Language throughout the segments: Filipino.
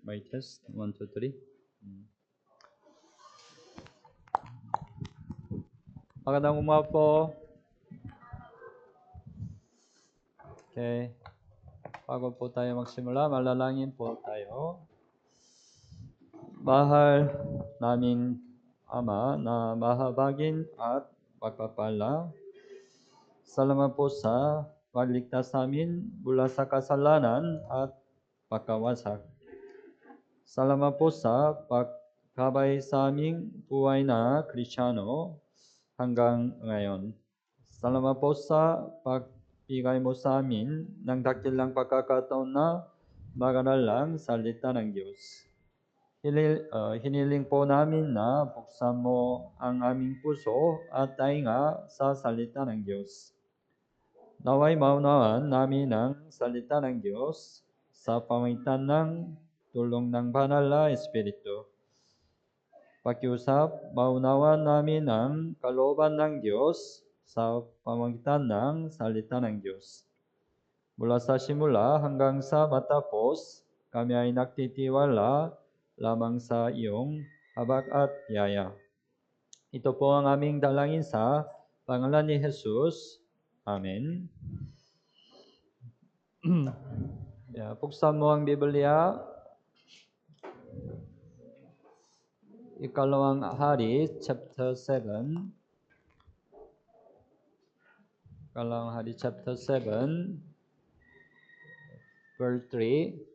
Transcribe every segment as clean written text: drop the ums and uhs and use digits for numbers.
My test. 1, 2, 3. Magandang umaga po. Okay. Bago po tayo magsimula, malalangin po tayo. Mahal namin Ama na mahabagin at pagpapala, salamat po sa pagligtas namin mula sa kasalanan at pagkawasak. Salamat po sa pagkabay sa aming buhay na Kristiyano hanggang ngayon. Salamat po sa pagbigay mo sa amin ng dakilang pagkakataon na mag-aral ang salita ng Diyos. Hiniling po namin na buksan mo ang aming puso at tainga sa salita ng Diyos. Naway maunawaan namin ang salita ng Diyos sa pamagitan ng tulong ng Banal na Espiritu. Pakiusap, maunawaan namin ang kalooban ng Diyos sa pamagitan ng salita ng Diyos. Mula sa simula hanggang sa matapos, kami ay nagtitiwala lamang sa iyong habag at biyaya. Ito po ang aming dalangin sa pangalan ni Jesus. Amen. Buksan mo ang Biblia. Ikalawang Hari, chapter 7. Ikalawang Hari, chapter 7, verse 3.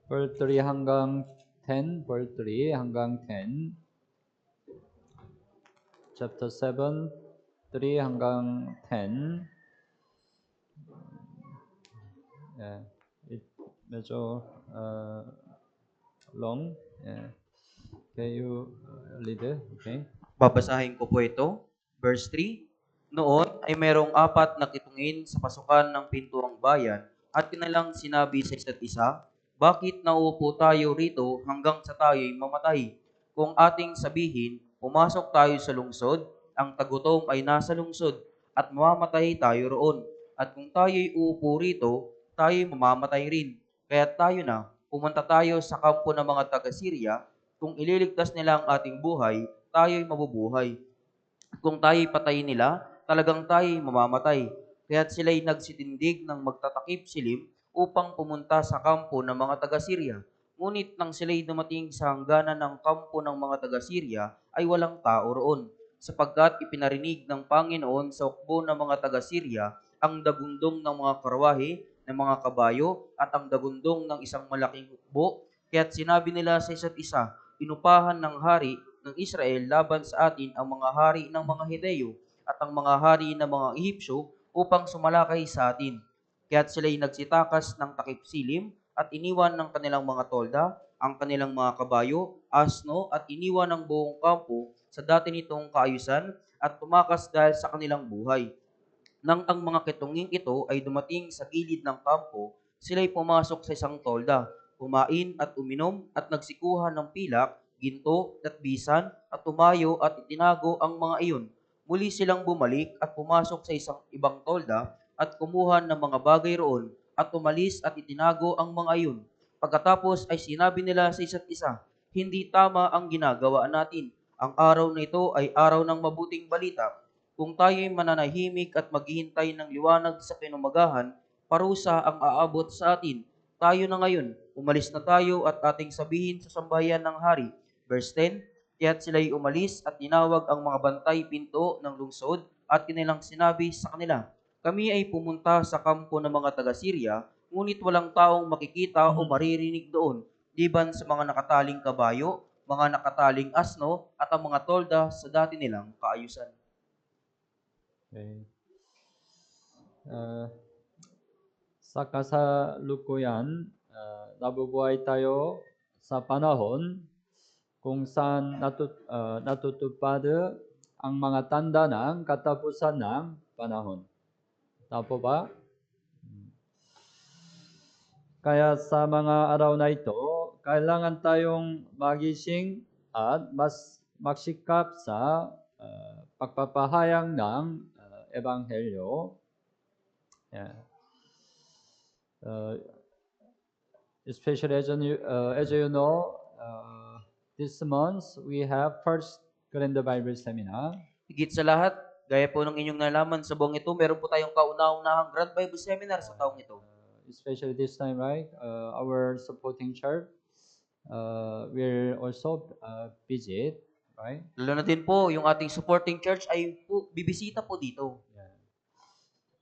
Verse 3 hanggang 10. Verse 3 hanggang 10. Chapter 7, 3 hanggang 10. Medyo long. Can you read it? Okay. Babasahin ko po ito. Verse 3. Noon ay mayroong 4 na kitungin sa pasukan ng pintuang bayan at kanilang sinabi sa isa't isa, bakit nauupo tayo rito hanggang sa tayo'y mamatay? Kung ating sabihin, pumasok tayo sa lungsod, ang tagutom ay nasa lungsod at mamamatay tayo roon. At kung tayo'y uupo rito, tayo'y mamamatay rin. Kaya tayo na, pumunta tayo sa kampo ng mga taga-Syria. Kung ililigtas nila ang ating buhay, tayo'y mabubuhay. Kung tayo'y patayin nila, talagang tayo'y mamamatay. Kaya't sila'y nagsitindig ng magtatakip silim upang pumunta sa kampo ng mga taga-Syria. Ngunit nang sila'y dumating sa hangganan ng kampo ng mga taga-Syria, ay walang tao roon, sapagkat ipinarinig ng Panginoon sa hukbo ng mga taga-Syria ang dagundong ng mga karwahe, ng mga kabayo, at ang dagundong ng isang malaking hukbo. Kaya't sinabi nila sa isa't isa, inupahan ng hari ng Israel laban sa atin ang mga hari ng mga Hedeo at ang mga hari ng mga Ehipsyo upang sumalakay sa atin. Kaya't sila'y nagsitakas ng takip silim at iniwan ng kanilang mga tolda, ang kanilang mga kabayo, asno at iniwan ng buong kampo sa dati nitong kaayusan at tumakas dahil sa kanilang buhay. Nang ang mga kitunging ito ay dumating sa gilid ng kampo, sila'y pumasok sa isang tolda, kumain at uminom at nagsikuhan ng pilak, ginto at bisan at tumayo at itinago ang mga iyon. Muli silang bumalik at pumasok sa isang ibang tolda at kumuha ng mga bagay roon at umalis at itinago ang mga iyon. Pagkatapos ay sinabi nila sa isa't isa, hindi tama ang ginagawa natin. Ang araw na ito ay araw ng mabuting balita. Kung tayo'y mananahimik at maghihintay ng liwanag sa kinumagahan, parusa ang aabot sa atin. Tayo na ngayon, umalis na tayo at ating sabihin sa sambahayan ng hari. Verse 10, kaya't sila'y umalis at tinawag ang mga bantay pinto ng lungsod at kanilang sinabi sa kanila, kami ay pumunta sa kampo ng mga taga-Syria, ngunit walang taong makikita o maririnig doon, liban sa mga nakataling kabayo, mga nakataling asno at ang mga tolda sa dati nilang kaayusan. Okay. Sa kasalukuyan, nabubuhay tayo sa panahon kung saan natutupad ang mga tanda ng katapusan ng panahon. Tama ba? Kaya sa mga araw na ito, kailangan tayong magising at mas magsikap sa pagpapahayag ng ebanghelyo. Yeah. Especially as you know, this month we have First Grand Bible Seminar. Higit sa lahat, gaya po ng inyong nalaman sa buong ito, meron po tayong kauna-unahang Grand Bible Seminar sa taong ito. Especially this time, right? Our supporting church will also visit, right? Lalo na din po, yung ating supporting church ay po, bibisita po dito. Yeah.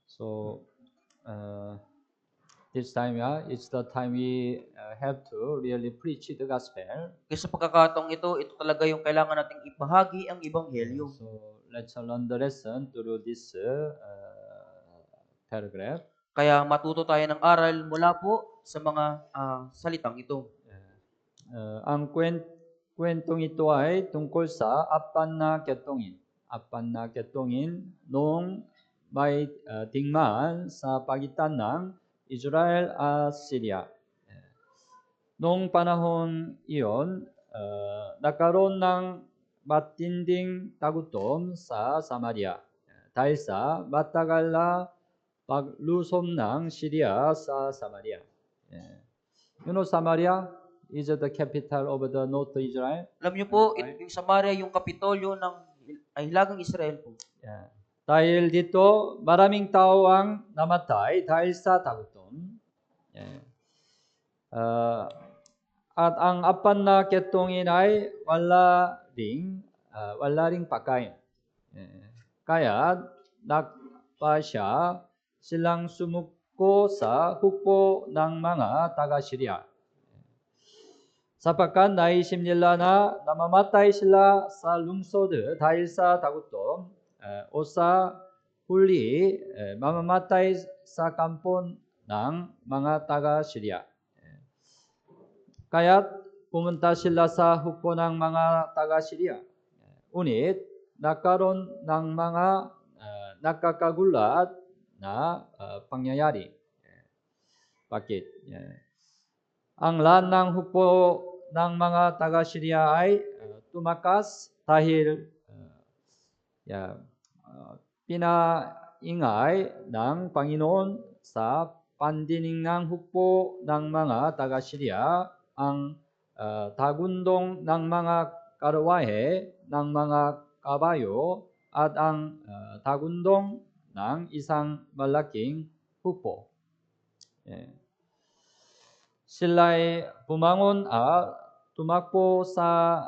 So this time, it's the time we have to really preach the gospel. Kasi sa pagkakataong ito talaga yung kailangan nating ibahagi ang ebanghelyo. So let's learn the lesson through this paragraph. Kaya matuto tayo ng aral mula po sa mga salitang ito. Ang kwentong ito ay tungkol sa apat na ketongin. Apat na ketongin noong may digmaan sa pagitan ng Israel at Syria. Noong panahon iyon, nagkaroon ng matinding tagutom sa Samaria dahil sa matagal na paglusom ng Syria sa Samaria. You know Samaria is the capital of the North Israel. Alam niyo po, yung Samaria yung kapitolyo ng Hilagang Israel po. Yeah. Dahil dito, maraming tao ang namatay dahil sa tagutom. Yeah. At ang apat na ketongin ay wala ring pagkain. Yeah. Kaya nagpasya silang sumuko sa hukbo ng mga taga-Syria. Sapagkat naisip nila na namamatay sila sa lungsod dahil sa tagutom o sa huli mamamatay sa kampo ng mga taga-Syria. Kaya't pumunta sila sa hukbo ng mga taga-Syria. Ngunit nagkaroon ng mga nakakagulat na pangyayari. Bakit? Ang lahat ng hukbo ng mga taga-Syria ay tumakas dahil pinaingay ng Panginoon sa pandinig ng hukbo ng mga taga-Syria ang tagundong ng mga karwahe ng mga kabayo at ang tagundong ng isang malaking hukbo. Sila'y bumangon at tumakbo sa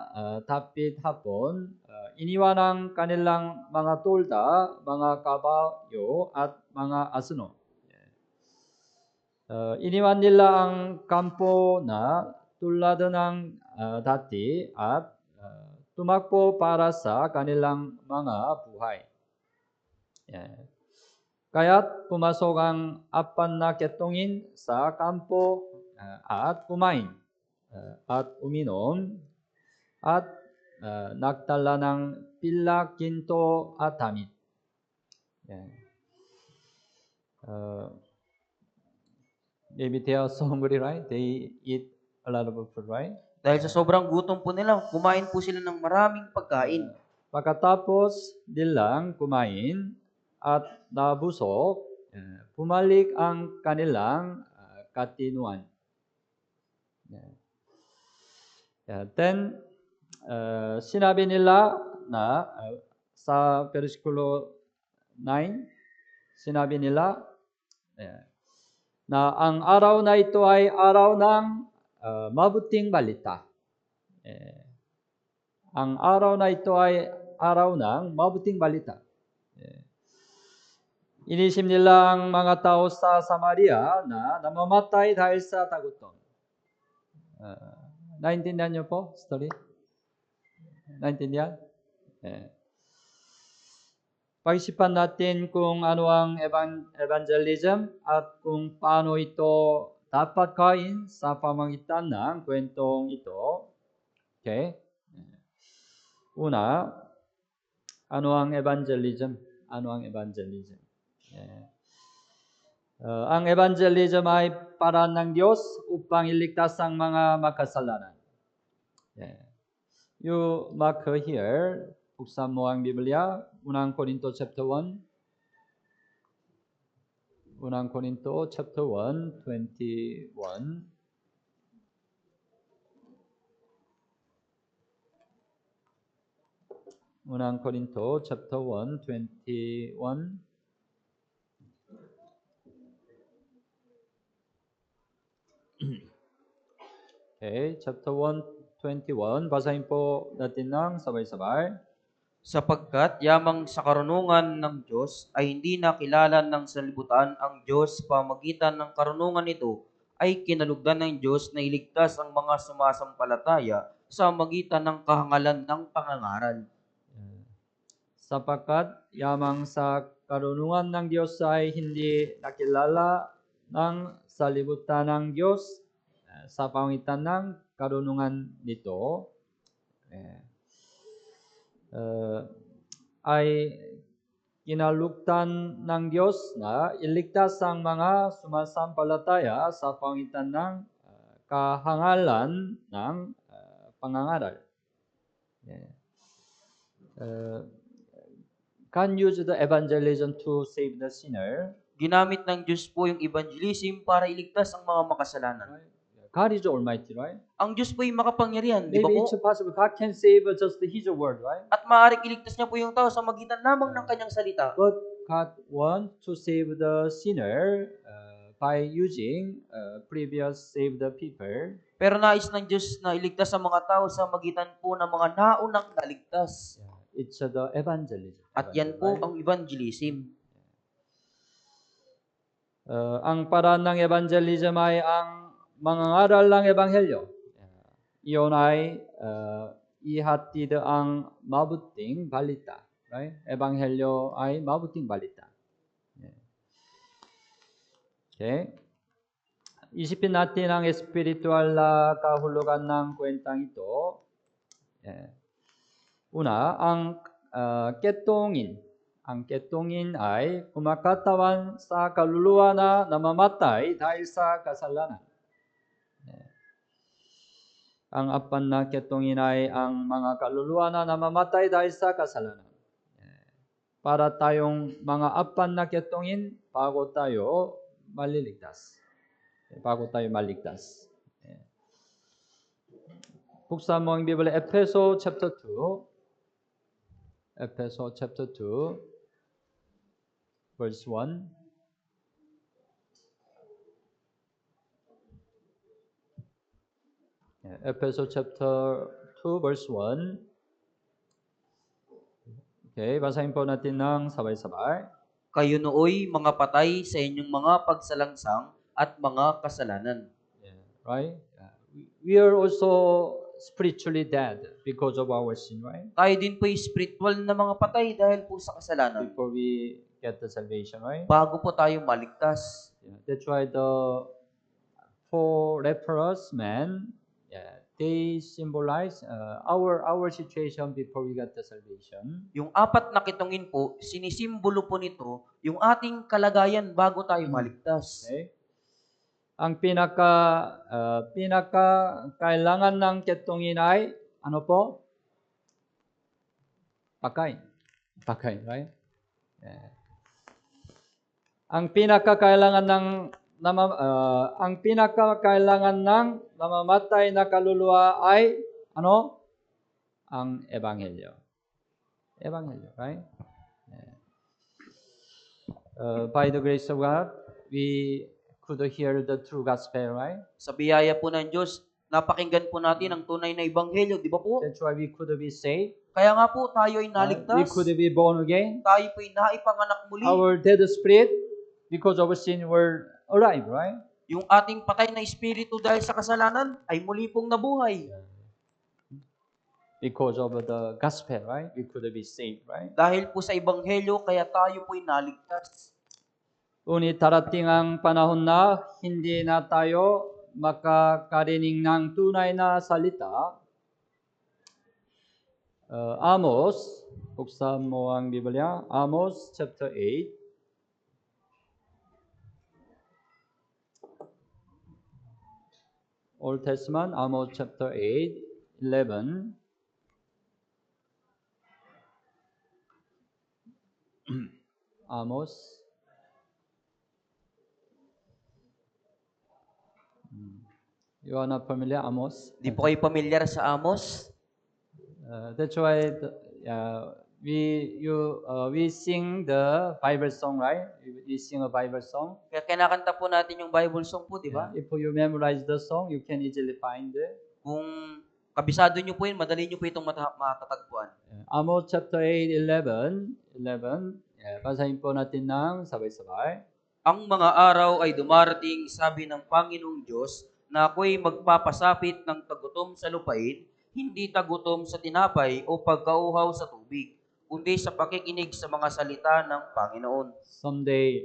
dapit hapon. Iniwan ang kanilang mga tolda, mga kabayo at mga asno. Iniwan nila ang kampo na tulad ng dati at tumakbo para sa kanilang mga buhay. Kaya't pumasok ang apat na ketongin sa kampo at kumain at uminom at nagdala ng pilak, ginto at damit. Maybe they are so hungry, right? They eat a lot of food, right? Dahil sa sobrang gutom po nila, kumain po sila ng maraming pagkain. Pagkatapos nilang kumain at nabusog, bumalik ang kanilang katinuan. Then, sinabi nila na sa versikulo 9, sinabi nila na ang araw na ito ay araw ng mabuting balita. Ang araw na ito ay araw ng mabuting balita. Inisip nila ang mga tao sa Samaria na namamatay dahil sa tagutom. Naintindihan niyo po story? Naintindihan? Pag-isipan natin kung ano ang evangelism at kung paano ito dapat gawin sa pamamagitan ng kwentong ito. Okay? Una, ano ang evangelism? Ano ang evangelism? Ang evangelism ay paraan ng Diyos upang iligtas ang mga makasalanan. You mark here Buksan mo ang Biblia, Unang Korinto chapter 1. Unang Korinto chapter 1, 21. Unang Korinto chapter 1, 21. Okay, chapter 1, 21. Basahin po natin ng sabay-sabay. Sapagkat yamang sa karunungan ng Diyos ay hindi nakilala ng sanlibutan ang Diyos pamagitan ng karunungan nito ay kinalugdan ng Diyos na iligtas ang mga sumasampalataya sa magitan ng kahangalan ng pangangaral. Sapagkat yamang sa karunungan ng Diyos ay hindi nakilala ng sanlibutan ng Diyos sa pamagitan ng karunungan nito ay kinalugtan ng Diyos na iligtas ang mga sumasampalataya sa pamagitan ng kahangalan ng pangangaral. Can use the evangelism to save the sinner. Ginamit ng Diyos po yung evangelism para iligtas ang mga makasalanan. God is almighty, right? Ang Diyos po ay makapangyarihan, di ba Maybe po? it's possible God can save just His word, right? At maaaring iligtas niya po yung tao sa magitan lamang ng kanyang salita. But God wants to save the sinner by using previous saved people. Pero nais ng Diyos na iligtas ang mga tao sa magitan po ng mga naunang naligtas. It's the evangelism. At yan po ang evangelism. Ang paraan ng evangelism ay ang mangangaral ng ebanghelyo. Iyon ay ihatid ang mabuting balita. Right? Ebanghelyo ay mabuting balita. Okay? Isipin natin ang espiritual na kahulugan ng kwentang ito. Una, ang ketongin. Ang ketongin ay kumakatawan sa kaluluwa na namamatay dahil sa kasalanan. Ang apan na ketongin ay ang mga kaluluwa na namamatay dahil sa kasalanan. Para tayong mga apan na ketongin, bago tayo maliligtas. Bago tayo maligtas. Buksan mo ang Biblia, Efeso chapter 2. Efeso chapter 2, verse 1. Efeso chapter 2, verse 1. Okay, basahin po natin ng sabay-sabay. Kayo nooy mga patay sa inyong mga pagsalangsang at mga kasalanan. Right? We are also spiritually dead because of our sin, right? Tayo din po spiritual na mga patay dahil po sa kasalanan. Before we get the salvation, right? Bago po tayo maligtas. That's why the four leprous men, they symbolize our situation before we got the salvation. Yung apat na kitungin po, sinisimbolo po nito yung ating kalagayan bago tayo maligtas. Okay? Ang pinaka kailangan ng ketongin ay ano po? Pagkain, right? Ang pinakakailangan ng namamatay na kaluluwa ay ano? Ang ebanghelyo. Ebanghelyo, right? By the grace of God, we could hear the true gospel, right? Sa biyaya po ng Diyos, napakinggan po natin ang tunay na ebanghelyo, di ba po? That's why we could be saved. Kaya nga po tayo ay We naligtas. could be born again. Tayo po ay naipanganak muli. Our dead spirit, because of sin, were alive, right? Yung ating patay na espiritu dahil sa kasalanan ay muli pong nabuhay. Because of the gospel, right? We could be saved, right? Dahil po sa ebanghelyo, kaya tayo po ay naligtas. Ngunit darating ang panahon na hindi na tayo makakarinig ng tunay na salita. Amos, buksan mo ang Biblia. Amos chapter 8. Old Testament, Amos chapter 8, 11. Amos. You are not familiar, Amos? Di po kayo pamilyar sa Amos? That's why we sing the Bible song, right? We sing a Bible song. Kaya kinakanta po natin yung Bible song po, di ba? If you memorize the song, you can easily find it. Kung kabisado nyo po yun, madali nyo po itong matatagpuan. Amos chapter 8, 11. Basahin po natin ng sabay-sabay. Ang mga araw ay dumarating, sabi ng Panginoong Diyos, na ako'y magpapasapit ng tagutom sa lupain, hindi tagutom sa tinapay o pagkauhaw sa tubig, kundi sa pakikinig sa mga salita ng Panginoon. Someday,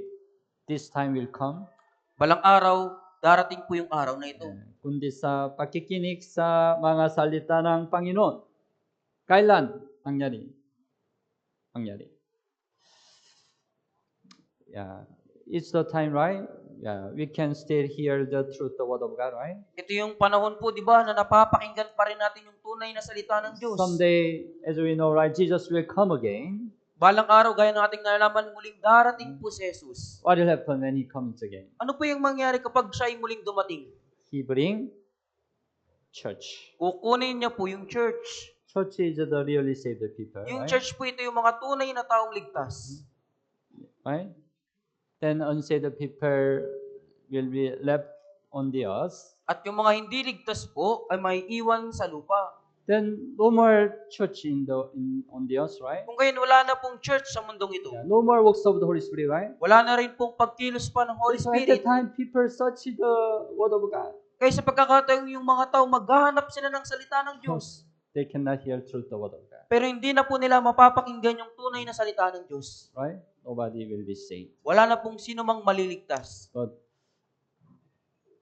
this time will come. Balang araw, darating po yung araw na ito. Kundi sa pakikinig sa mga salita ng Panginoon. Kailan nangyari? It's the time, right? We can still hear the truth, the word of God, right? Ito yung panahon po, di ba, na napapakinggan pa rin natin yung tunay na salita ng Diyos. Someday, as we know, right, Jesus will come again. Balang araw, gaya ng ating nalalaman, muling darating po si Jesus. What will happen when He comes again? Ano po yung mangyari kapag siya ay muling dumating? He bring church. Kukunin niya po yung church. Church is the really saved people, Yung right? church po ito yung mga tunay na taong ligtas. Right? Then unsaved people will be left on the earth. At yung mga hindi ligtas po ay may iwan sa lupa. Then no more church on the earth, right? Kung gayon, wala na pong church sa mundong ito. No more works of the Holy Spirit, right? Wala na rin pong pagkilos pa ng Holy So at that Spirit. time, people search the word of God. Kaya sa pagkakataong yung mga tao, maghahanap sila ng salita ng Diyos. They cannot hear truth, the word of God, Pero hindi na po nila mapapakinggan yung tunay na salita ng Diyos. right? Nobody will be saved. Wala na pong sino mang maliligtas. But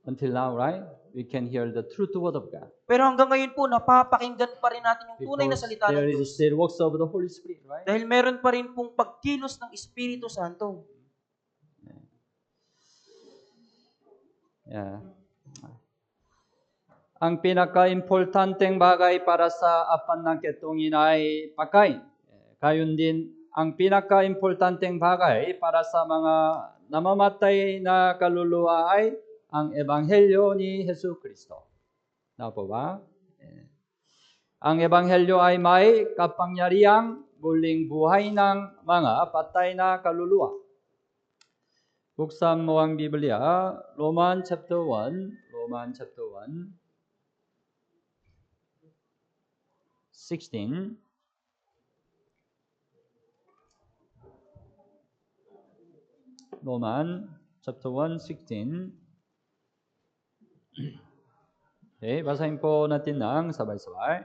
until now, right? We can hear the truth, the word of God. Pero hanggang ngayon po, napapakinggan pa rin natin yung tunay na Because salita ng there Diyos. is still works of the Holy Spirit, right? Dahil meron pa rin pong pagkilos ng Espiritu Santo. Yeah. Ang pinaka-importanteng bagay para sa apat ng ketungin ay pagkain. Gayon din, ang pinaka-importanteng bagay para sa mga namamatay na kaluluwa ay ang Ebanghelyo ni Hesus Kristo. Na po ba? Ang Ebanghelyo ay may kapangyarihang muling buhay ng mga patay na kaluluwa. Buksan mo ang Biblia, Roman chapter 1, 16. Roman chapter 1, 16. Okay, basahin po natin ng sabay-sabay.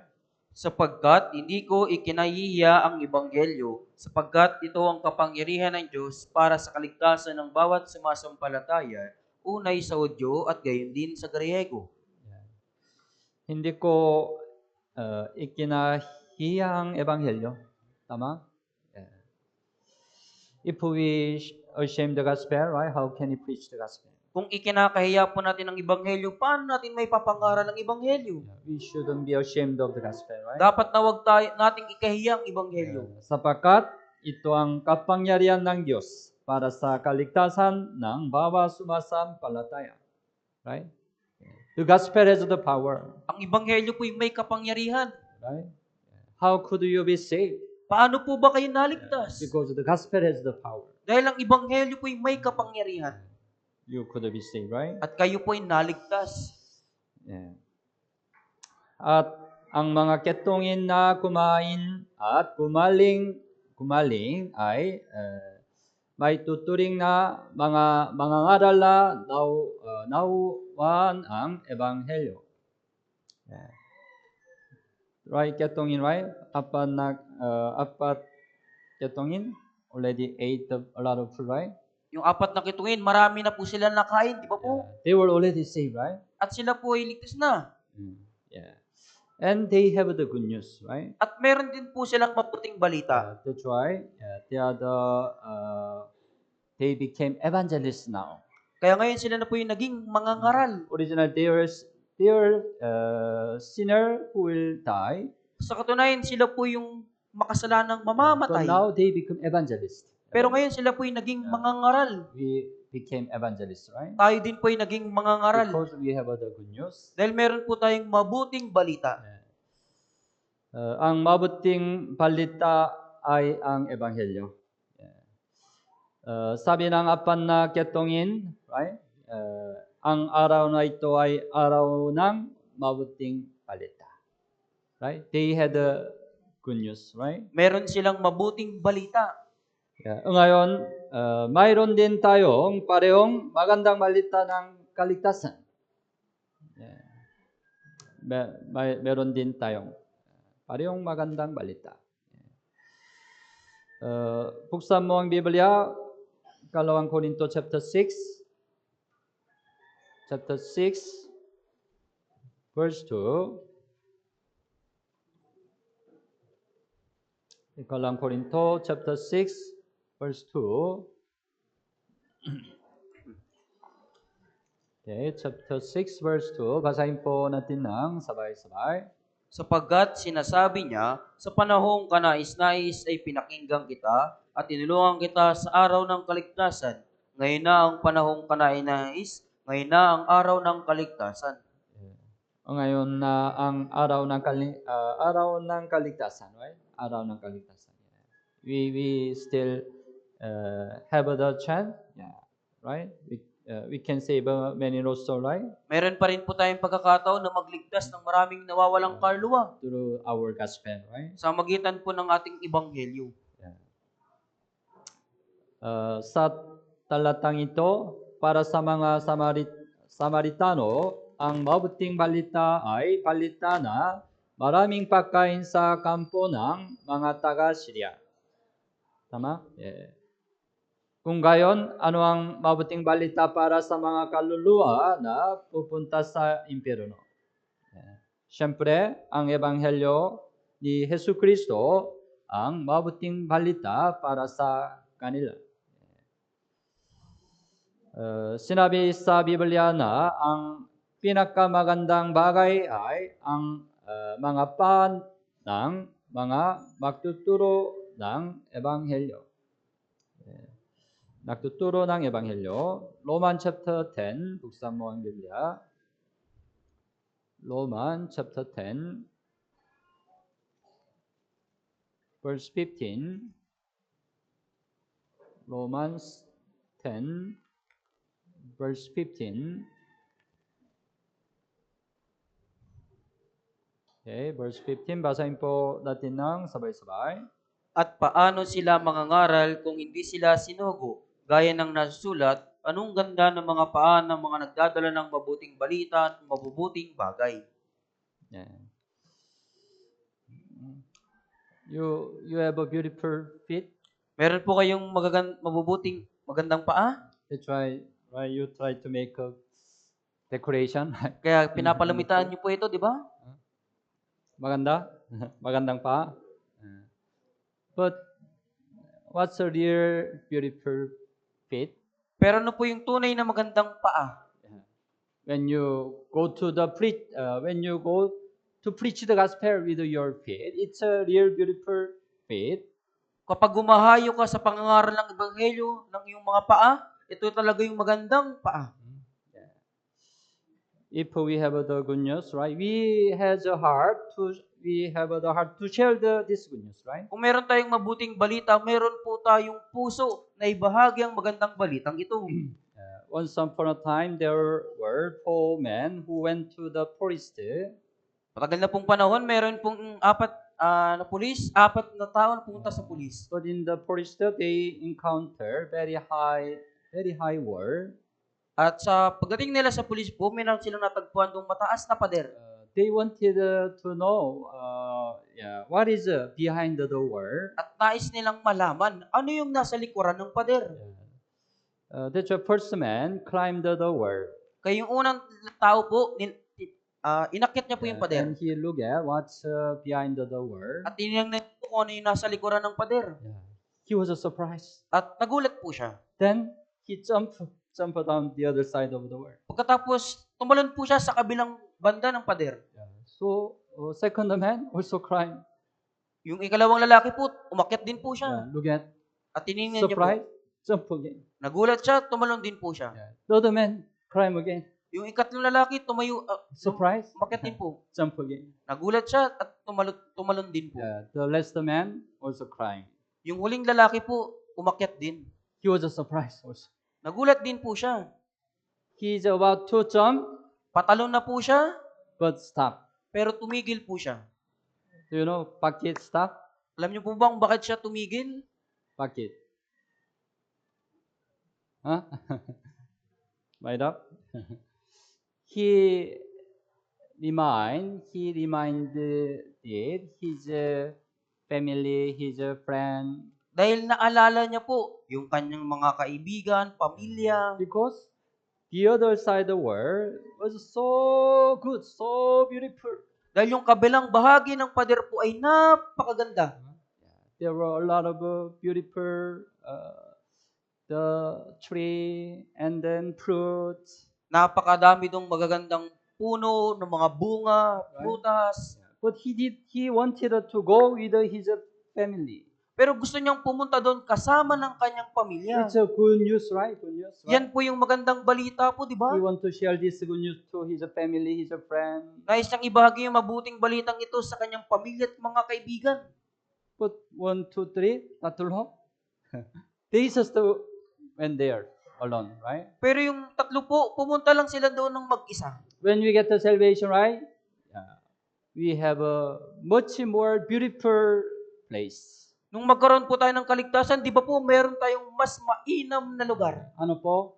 Sapagkat hindi ko ikinahihiya ang Ebanghelyo, sapagkat ito ang kapangyarihan ng Diyos para sa kaligtasan ng bawat sumasampalataya, unay sa Hudyo at gayon din sa Griego. Hindi ko ikinahiya ang Ebanghelyo. Tama? If we shame the gospel, right? How can we preach the gospel? Kung ikinakahiya po natin ang Ebanghelyo, paano natin may papangaral ng Ebanghelyo? We shouldn't be ashamed of the gospel, right? Dapat na huwag nating ikahiya ang Ebanghelyo. Sapagkat ito ang kapangyarihan ng Diyos para sa kaligtasan ng bawat sumasampalataya. Right? The gospel has the power. Ang Ebanghelyo po may kapangyarihan. Right? How could you be saved? Paano po ba kayo naligtas? Because the gospel has the power. Dahil ang Ebanghelyo po may kapangyarihan. You could be saved, right? At kayo po ay naligtas. Yeah. At ang mga ketungin na kumain at kumaling ay may tuturing na mga ngaral na nauwan ang Ebanghelyo. Yeah. Right, ketungin, right? Apat ketungin already ate a lot of food, right? Yung apat na kitungin, marami na po sila nakain, di ba po? They were already saved, right? At sila po ay ligtas na. Yeah. And they have the good news, right? At meron din po silang maputing balita. That's why they became evangelists now. Kaya ngayon sila na po yung naging mga ngaral. Originally, they were sinner who will die. Sa katunayan, sila po yung makasalanang But mamamatay. now they become evangelists. Pero ngayon sila po'y naging mangangaral. We became evangelists, right? Tayo din po'y naging mangangaral. Because we have the good news. Dahil meron po tayong mabuting balita. Ang mabuting balita ay ang ebanghelyo. Sabi ng apat na ketongin, right? Ang araw na ito ay araw ng mabuting balita. Right? They had the good news, right? Meron silang mabuting balita. Ngayon, mayroon din tayong parehong magandang balita ng kaligtasan. Meron din tayong parehong magandang balita. Buksan mo ang Biblia, 2 Korinto chapter 6, verse 2. 2 Korinto chapter 6, verse 2. Okay, chapter 6, verse 2. Basahin po natin ng sabay-sabay. Sapagkat sinasabi niya, sa panahong kanais-nais ay pinakinggan kita at tinulungan kita sa araw ng kaligtasan. Ngayon na ang panahong kanais-nais, ngayon na ang araw ng kaligtasan. Ngayon na ang araw ng kaligtasan, right? Araw ng kaligtasan. We still have the chance, right? We can save many lost souls, right? Meron pa rin po tayong pagkakataon na magligtas ng maraming nawawalang kaluluwa Through our gospel, right? sa magitan po ng ating ebanghelyo. Sa talatang ito, para sa mga Samaritano, ang mabuting balita ay balita na maraming pagkain sa kampo ng mga taga-Syria. Tama? Kung gayon, ano ang mabuting balita para sa mga kaluluwa na pupunta sa impyerno? Siyempre, ang ebanghelyo ni Hesus Kristo ang mabuting balita para sa kanila. Sinabi sa Biblia na ang pinakamagandang bagay ay ang mga paan ng mga magtuturo ng ebanghelyo. Nagtuturo ng ebanghelyo. Roman chapter 10, buksan mo ang Biblia. Roman chapter 10, verse 15. Romans 10, verse 15. Okay, verse 15. Basahin po natin ng sabay-sabay. At paano sila mangangaral kung hindi sila sinugo? Gaya ng nasusulat, anong ganda ng mga paan ng mga nagdadala ng mabuting balita at mabubuting bagay. You have a beautiful feet. Meron po kayong magandang paa? That's why you try to make a decoration. Kaya pinapalamitaan niyo po ito, di ba? Maganda? Magandang paa. But what's a real beautiful feet? Pero ano po yung tunay na magandang paa? When you go to preach the gospel with your feet, it's a real beautiful feet. Kapag gumahayo ka sa pangangaral ng ebanghelyo ng iyong mga paa, ito talaga yung magandang paa. If we have the good news, right? We have the heart to share this good news, right? Kung meron tayong mabuting balita, meron po tayong puso na ibahagi ang magandang balitang ito. Once upon a time, there were 4 men who went to the forest. Matagal na pong panahon, meron pong 4 na tao na pumunta sa pulis. But in the forest, they encounter very high wall. At sa pagdating nila sa pulis po, meron silang natagpuan ng mataas na pader. They wanted to know what is behind the wall. At nais nilang malaman ano yung nasa likuran ng pader. That's the first man climbed the wall. Kaya yung unang tao po, inakyat niya po yung pader. And he looked at what's behind the wall. At tinignan niya po kung ano yung nasa likuran ng pader. He was surprised. At nagulat po siya. Then he jumped down the other side of the wall. Pagkatapos, tumalon po siya sa kabilang banda ng pader. So, second man also climbed. Yung ikalawang lalaki po, umakyat din po siya. Look at At tiningnan niya po, surprise, jump again. nagulat siya, tumalon din po siya. The other man, climb again, Yung ikatlong lalaki, tumayo, surprise, umakyat din po. jump again. Nagulat siya at tumalon din po. The last man also crying. Yung huling lalaki po, umakyat din. He was surprised also. Nagulat din po siya. He is about to jump, Patalon na po siya, but stop. pero tumigil po siya. Do you know bakit stop? Alam niyo po bang bakit siya tumigil? Bakit? Huh? Right up? He reminded his family, his friend, Dahil naalala niya po yung kanyang mga kaibigan, pamilya. because the other side of the world was so good, so beautiful. Dahil yung kabilang bahagi ng pader po ay napakaganda. There were a lot of beautiful the tree and then fruits. Napakadami dong magagandang puno, ng mga bunga, prutas. But he wanted to go with his family. Pero gusto niyang pumunta doon kasama ng kanyang pamilya. It's a good news, right? Good news, right? Yan po yung magandang balita po, di ba? He want to share this good news to his family, his friend. Nais niyang ibahagi yung mabuting balitang ito sa kanyang pamilya at mga kaibigan. But 1, 2, 3, natulog. They just went there alone, right? Pero yung tatlo po, pumunta lang sila doon ng mag-isa. When we get the salvation, right? We have a much more beautiful place. Nung magkaroon po tayo ng kaligtasan, di ba po meron tayong mas mainam na lugar? Ano po?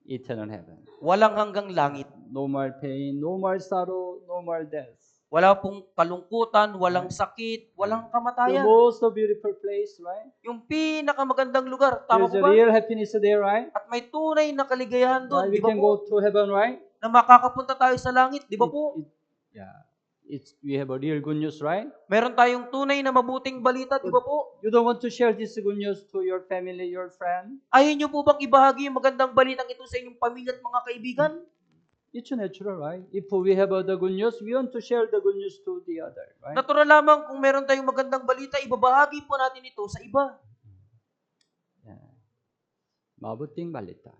Eternal heaven. Walang hanggang langit. No more pain, no more sorrow, no more death. Wala pong kalungkutan, walang sakit, walang The kamatayan. most beautiful place, right? Yung pinakamagandang lugar, tama There's po a ba? real happiness there, right? At may tunay na kaligayahan doon, We di ba can po? go to heaven, right? Na makakapunta tayo sa langit, di ba po? We have a real good news, right? Meron tayong tunay na mabuting balita, di ba po? You don't want to share this good news to your family, your friend? Ayaw niyo po bang ibahagi yung magandang balitang ito sa inyong pamilya at mga kaibigan? It's natural, right? If we have the good news, we want to share the good news to the other, right? Natural lamang kung meron tayong magandang balita, ibabahagi po natin ito sa iba. Mabuting balita.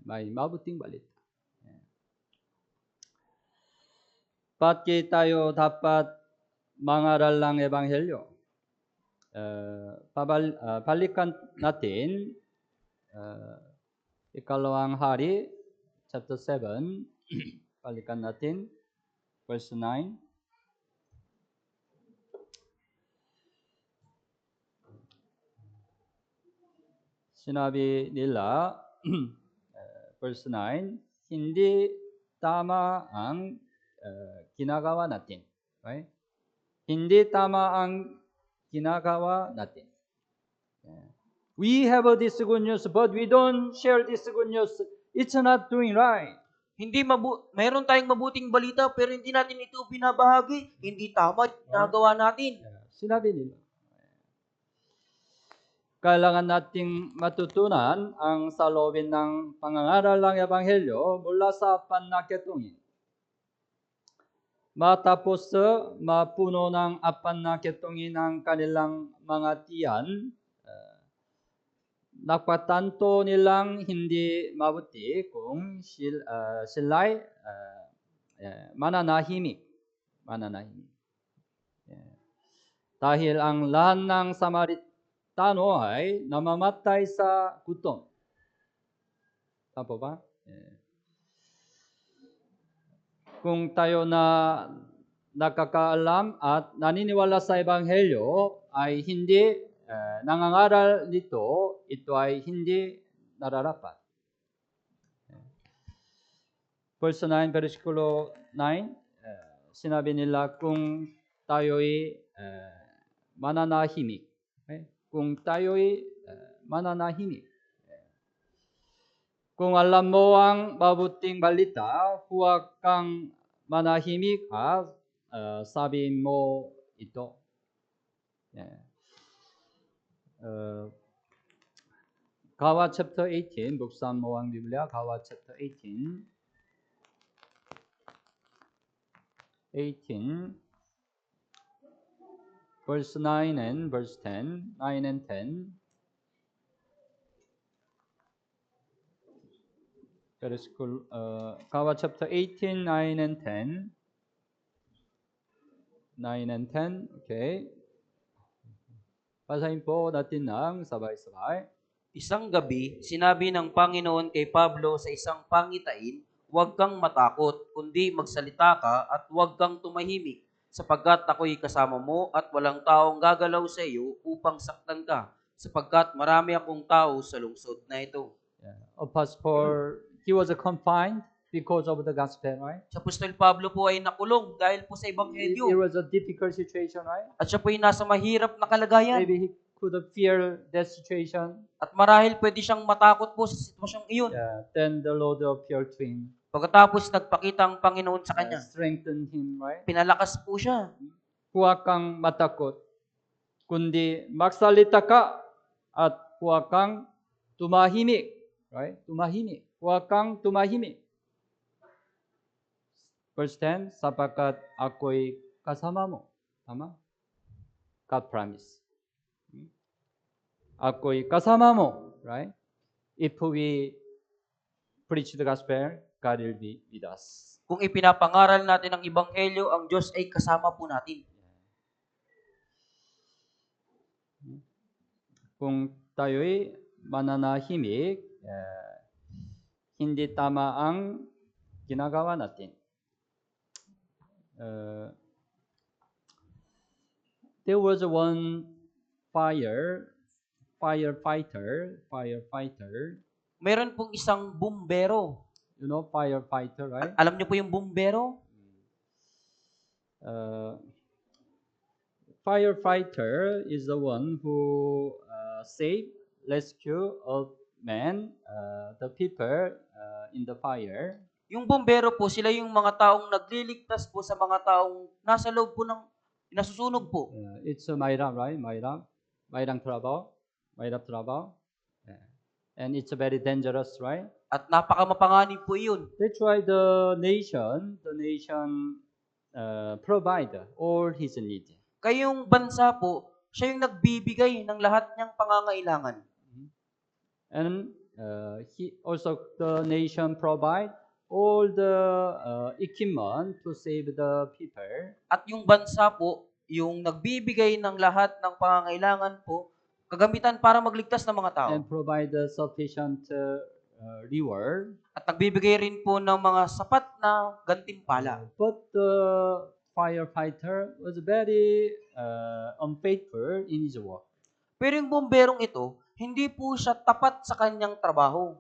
May mabuting balita. Bakit tayo dapat mangaral ng Ebanghelyo? Balikan natin ikalawang hari, chapter 7. Balikan natin, verse 9. Sinabi nila, verse 9, hindi tama ang ginagawa natin. Right? Hindi tama ang ginagawa natin. We have this good news, but we don't share this good news. It's not doing right. Mayroon tayong mabuting balita pero hindi natin ito binabahagi. Hindi tama yung ginagawa natin. Sinabi nila. Kailangan nating matutunan ang saloobin ng pangangaral ng Ebanghelyo mula sa apat na ketungin. Matapos mapuno ng apat na ketungin ang kanilang mga tiyan, napatanto nilang hindi mabuti kung sila'y mananahimik. Dahil ang lahat ng Samaritano ay namamatay sa gutom. Tama ba? Kung tayo na nakakaalam at naniniwala sa Ebanghelyo ay hindi nangangaral nito, ito ay hindi nararapat. Verse 9, versikulo 9, sinabi nila kung tayo'y mananahimik. Kung tayo'y mananahimik. Kung alam mo ang mabuting balita, huwag kang manahimik at sabihin mo ito. Gawa chapter 18, buksan mo ang Biblia, Gawa chapter 18. 18. verse 9 and verse 10, 9 and 10. That is Kawa chapter 18, 9 and 10. 9 and 10, okay. Basahin po natin ng sabay-sabay. Isang gabi, sinabi ng Panginoon kay Pablo sa isang pangitain, huwag kang matakot, kundi magsalita ka at huwag kang tumahimik, sapagkat ako'y kasama mo at walang taong gagalaw sa iyo upang saktan ka, sapagkat marami akong tao sa lungsod na ito. Apostle, he was confined because of the gospel, right? Si Apostol Pablo po ay nakulong dahil po sa It Ebanghelyo was a difficult situation, right? at siya po ay nasa mahirap na kalagayan. Maybe he could fear that situation. At marahil pwede siyang matakot po sa sitwasyong iyon. Yeah. Then the Lord appeared to him, Pagkatapos nagpakita ang Panginoon sa kanya, strengthened him, right? pinalakas po siya. Huwag kang matakot, kundi magsalita ka at huwag kang tumahimik, right? Tumahimik. Huwag kang tumahimik. Verse 10, sapagkat ako'y kasama mo. Tama? God promise. Ako'y kasama mo, right? If we preach the gospel, God will be with us. Kung ipinapangaral natin ang Ebanghelyo, ang Diyos ay kasama po natin. Kung tayo'y mananahimik, hindi tama ang ginagawa natin. There was one firefighter. Meron pong isang bumbero. You know, firefighter, right? Alam niyo po yung bumbero? Firefighter is the one who rescue of men, the people in the fire. Yung bumbero po, sila yung mga taong nagliligtas po sa mga taong nasa loob po ng nasusunog po. It's a Mayram, right? Mayram trouble. Yeah. And it's very dangerous, right? At napakamapanganib po yun. That's why the nation provide all his need. Kaya yung bansa po, siya yung nagbibigay ng lahat niyang pangangailangan. And the nation provide all the equipment to save the people. At yung bansa po, yung nagbibigay ng lahat ng pangangailangan po, kagamitan para magligtas ng mga tao. And provide the sufficient reward. At nagbibigay rin po ng mga sapat na gantimpala. But the firefighter was very unfaithful in his work. Pero yung bomberong ito, hindi po siya tapat sa kanyang trabaho.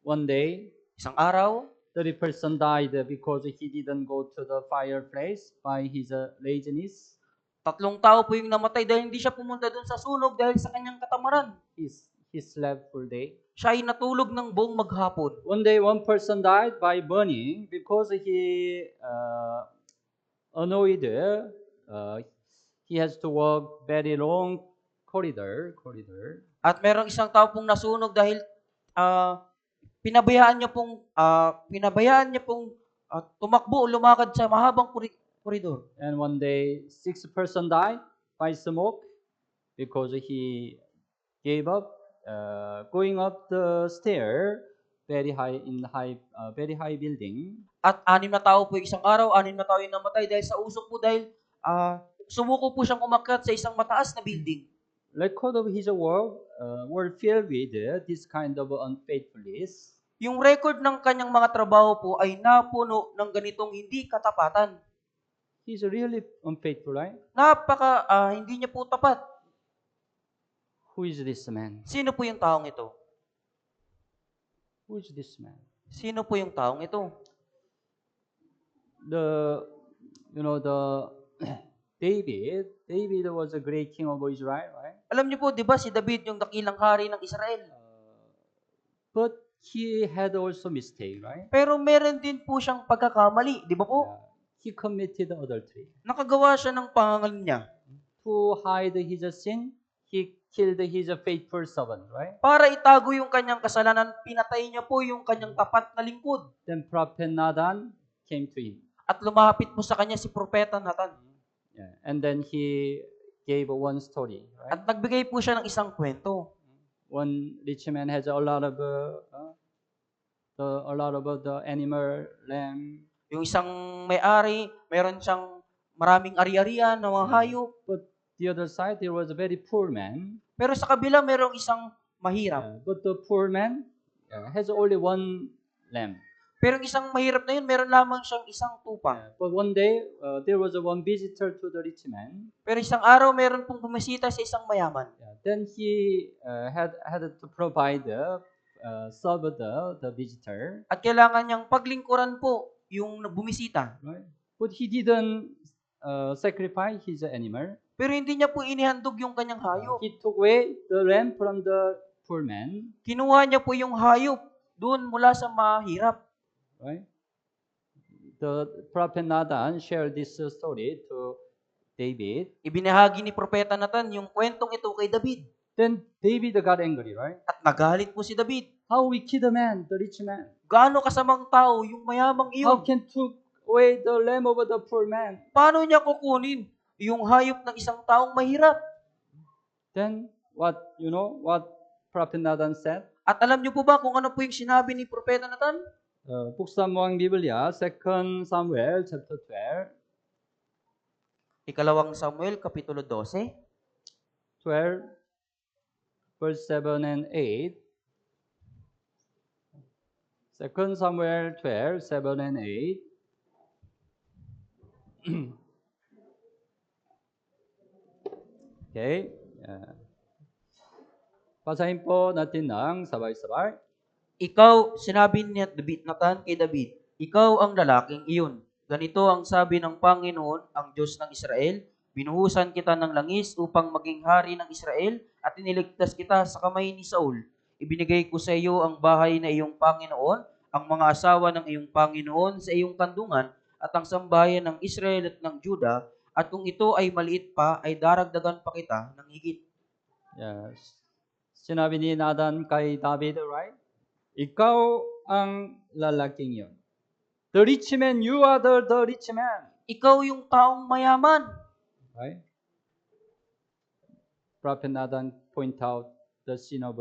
One day, Isang araw, 30% died because he didn't go to the fireplace by his laziness. 3 tao po yung namatay dahil hindi siya pumunta doon sa sunog dahil sa kanyang katamaran. He slept full day. Siya ay natulog ng buong maghapon. One day, one person died by burning because he annoyed. He has to walk very long corridor. At merong isang tao pong nasunog dahil pinabayaan niya pong tumakbo o lumakad sa mahabang koridor. And one day, 6 person died by smoke because he gave up going up the stair very high building. At 6 na tao po isang araw, 6 na tao yung namatay dahil sa usok po dahil sumuko po siyang umakyat sa isang mataas na building. Record of his work were filled with this kind of unfaithfulness. Yung record ng kanyang mga trabaho po ay napuno ng ganitong hindi katapatan. He's really unfaithful, right? Hindi niya po tapat. Who is this man? Sino po yung taong ito? Who is this man? Sino po yung taong ito? David was a great king of Israel, right? Alam niyo po, di ba si David yung dakilang hari ng Israel? But he had also mistake, right? Pero meron din po siyang pagkakamali, di ba po? He committed adultery. Nakagawa siya ng pangangalan niya. To hide his sin, he killed his faithful servant, right? Para itago yung kanyang kasalanan, pinatay niya po yung kanyang tapat na lingkod. Then Prophet Nathan came to him. At lumapit po sa kanya si Propeta Nathan. Yeah. And then he gave one story, right? At nagbigay po siya ng isang kwento. One rich man has a lot of the animal, lamb, Yung isang may-ari, meron siyang maraming ari-arian na mga hayop. but the other side there was a very poor man. Pero sa kabila, merong isang mahirap. But the poor man has only one lamb. Pero yung isang mahirap na yun, meron lamang siyang isang tupa. But one day there was one visitor to the rich man. Pero isang araw, meron pong bumisita sa isang mayaman. Then he had to provide serve the visitor. At kailangan niyang paglingkuran po yung bumisita. Right? But he didn't sacrifice his animal. Pero hindi niya po inihandog yung kanyang hayop. He took away the lamb from the poor man. Kinuha niya po yung hayop doon mula sa mahirap. Right? The prophet Nathan shared this story to David. Ibinahagi ni Propeta Nathan yung kwentong ito kay David. Then David got angry, right? At nagalit po si David. How wicked a man, the rich man. Gaano kasamang tao yung mayamang How iyon? can took away the lamb of the poor man? Paano niya kukunin yung hayop ng isang taong mahirap? Then what prophet Nathan said? At alam niyo po ba kung ano po yung sinabi ni Propeta Nathan? 북사모왕 비블리아 2 Samuel chapter 12. Ikalawang Samuel, Kapitulo 12. 12 verse 7 and 8. 2 Samuel 12, 7 and 8. Okay. Basahin po natin ng sabay-sabay. Ikaw, sinabi ni Nathan kay David, ikaw ang lalaking iyon. Ganito ang sabi ng Panginoon, ang Diyos ng Israel, binuhusan kita ng langis upang maging hari ng Israel at iniligtas kita sa kamay ni Saul. Ibinigay ko sa iyo ang bahay na iyong Panginoon, ang mga asawa ng iyong Panginoon sa iyong kandungan, at ang sambahayan ng Israel at ng Juda, at kung ito ay maliit pa, ay daragdagan pa kita ng higit. Yes. Sinabi ni Nathan kay David, right? Ikaw ang lalaking yun. The rich man, you are the rich man. Ikaw yung taong mayaman. Right? Prophet Nathan point out the sin of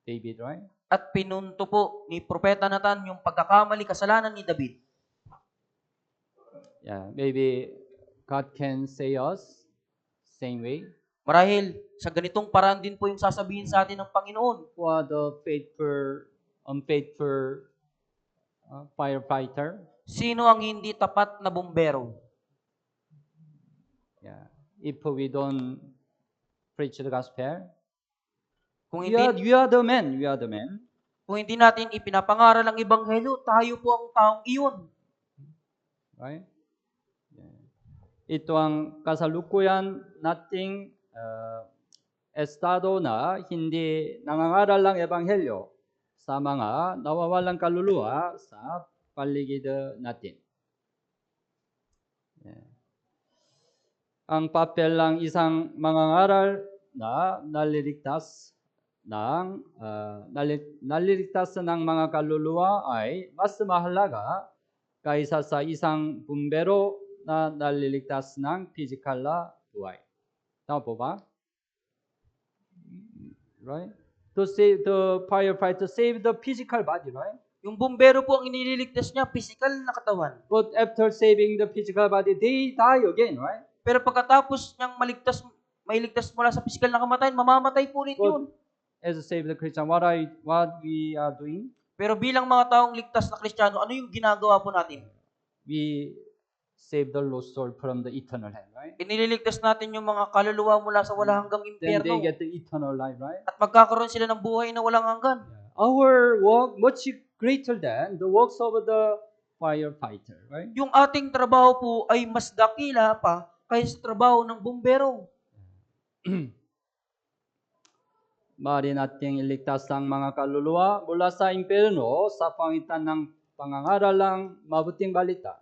David, right? At pinunto po ni Propeta Nathan yung pagkakamali, kasalanan ni David. Yeah, maybe God can say us same way. Marahil, sa ganitong paraan din po yung sasabihin sa atin ng Panginoon. Who are the faithful, unfaithful firefighter? Sino ang hindi tapat na bumbero? Yeah. If we don't preach the gospel, Kung we hindi, are the men. We are the men. kung hindi natin ipinapangaral ang Ebanghelyo, tayo po ang taong iyon. Right? Yeah. Ito ang kasalukuyan nating estado na hindi nangangaral ng Ebanghelyo sa mga nawawalang kaluluwa sa paligid natin. Yeah. Ang papel ng isang mangangaral na naliligtas ng mga kaluluwa ay mas mahalaga kaysa sa isang bumbero na naliligtas ng physical na buhay. Tama po ba? Right? To save the firefighter, save the physical body, right? Yung bumbero po ang inililigtas niya, physical na katawan. But after saving the physical body, they die again, right? Pero pagkatapos niyang mailigtas mula sa physical na kamatayan, mamamatay po ulit yun. As a saved Christian, what we are doing? Pero bilang mga taong ligtas na Kristiyano, ano yung ginagawa po natin? We save the lost soul from the eternal hell, right? Inililigtas natin yung mga kaluluwa mula sa wala hanggang Then they impyerno. get the eternal life, right? At magkakaroon sila ng buhay na walang hanggan. Our work much greater than the works of the firefighter, right? Yung ating trabaho po ay mas dakila pa kaysa sa trabaho ng bumbero. Maaari nating iligtas ang mga kaluluwa mula sa impyerno sa pangitan ng pangangaral ng mabuting balita.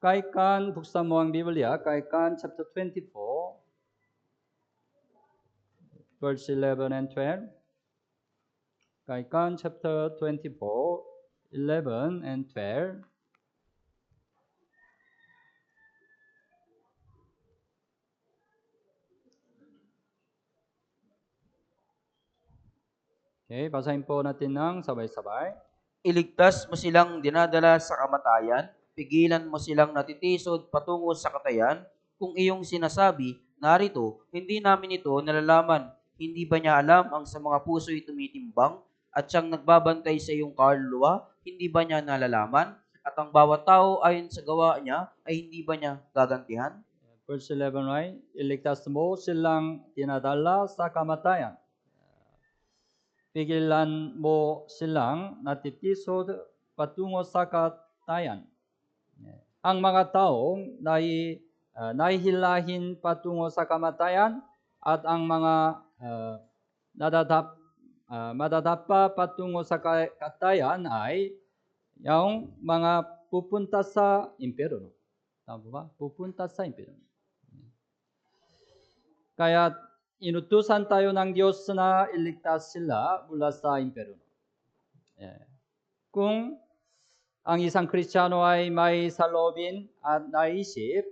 Kaikan, buksan mo ang Biblia, Kaikan chapter 24, verse 11 and 12. Kaikan chapter 24, 11 and 12. Okay, basahin po natin ng sabay-sabay. Iligtas mo silang dinadala sa kamatayan, pigilan mo silang natitisod patungo sa katayan. Kung iyong sinasabi, narito, hindi namin ito nalalaman. Hindi ba niya alam ang sa mga puso'y tumitimbang at siyang nagbabantay sa iyong kaluluwa? Hindi ba niya nalalaman? At ang bawat tao ayon sa gawa niya ay hindi ba niya gagantihan? Verse 11, right? Iligtas mo silang dinadala sa kamatayan. Pigilan mo silang natitisod patungo sa katayan. Ang mga taong nahihilahin patungo sa kamatayan at ang mga madadapa patungo sa katayan ay yung mga pupunta sa impyerno. Tama ba? Pupunta sa impyerno. Kaya inutusan tayo ng Diyos na iligtas sila mula sa impyerno. Kung ang isang Kristiyano ay may saloobin at naisip,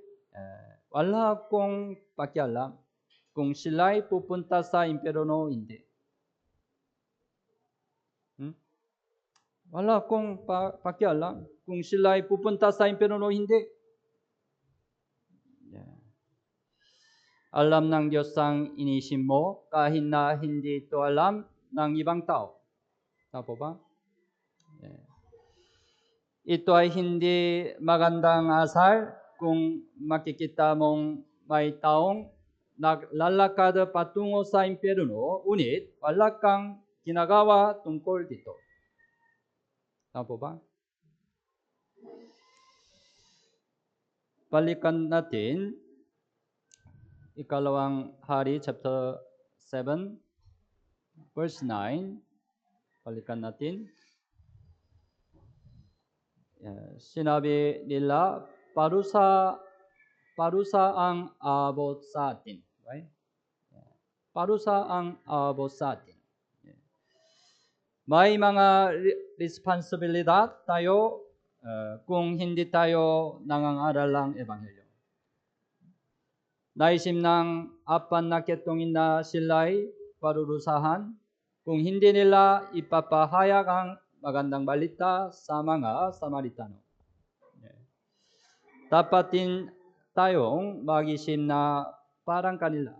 wala akong pakialam kung sila'y pupunta sa impyerno o hindi. Wala akong pakialam kung sila'y pupunta sa impyerno o hindi. Alam ng Diyos ang inisip mo kahit na hindi ito alam ng ibang tao. Tama ba? Ito ay hindi magandang asal kung makikita mong may taong naglalakad patungo sa impyerno, ngunit wala kang ginagawa tungkol dito. Tama ba? Balikan natin Ikalawang Hari, chapter 7, verse 9. Balikan natin. Sinabi nila, parusa ang abot sa atin. Right? Parusa ang abot sa atin. May mga responsibilidad tayo kung hindi tayo nangangaral ng Ebanghelyo. Naisip ng apat na ketongin na sila'y parurusahan kung hindi nila ipapahayag ang magandang balita sa mga Samaritano. Dapat din tayong mag-isip na parang kanila.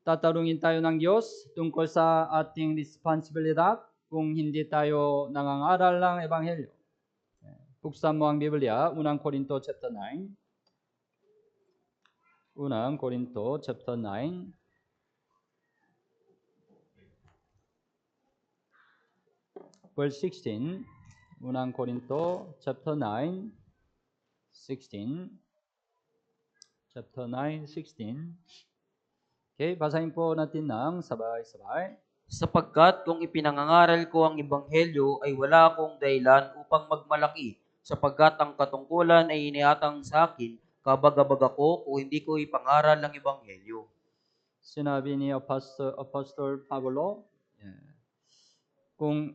Tatanungin tayo ng Diyos tungkol sa ating responsibilidad kung hindi tayo nangangaral ng Ebanghelyo. Buksan mo ang Biblia, Unang Korinto chapter 9. Unang Korinto chapter 9. Verse 16. Unang Korinto chapter 9, 16. Chapter 9, 16. Okay, basahin po natin ng sabay-sabay. Sapagkat kung ipinangangaral ko ang Ebanghelyo ay wala akong dahilan upang magmalaki, sapagkat ang katungkulan ay iniatang sa akin, kabagabag ako kung hindi ko ipangaral ang Ebanghelyo. Sinabi ni Apostol Pablo, kung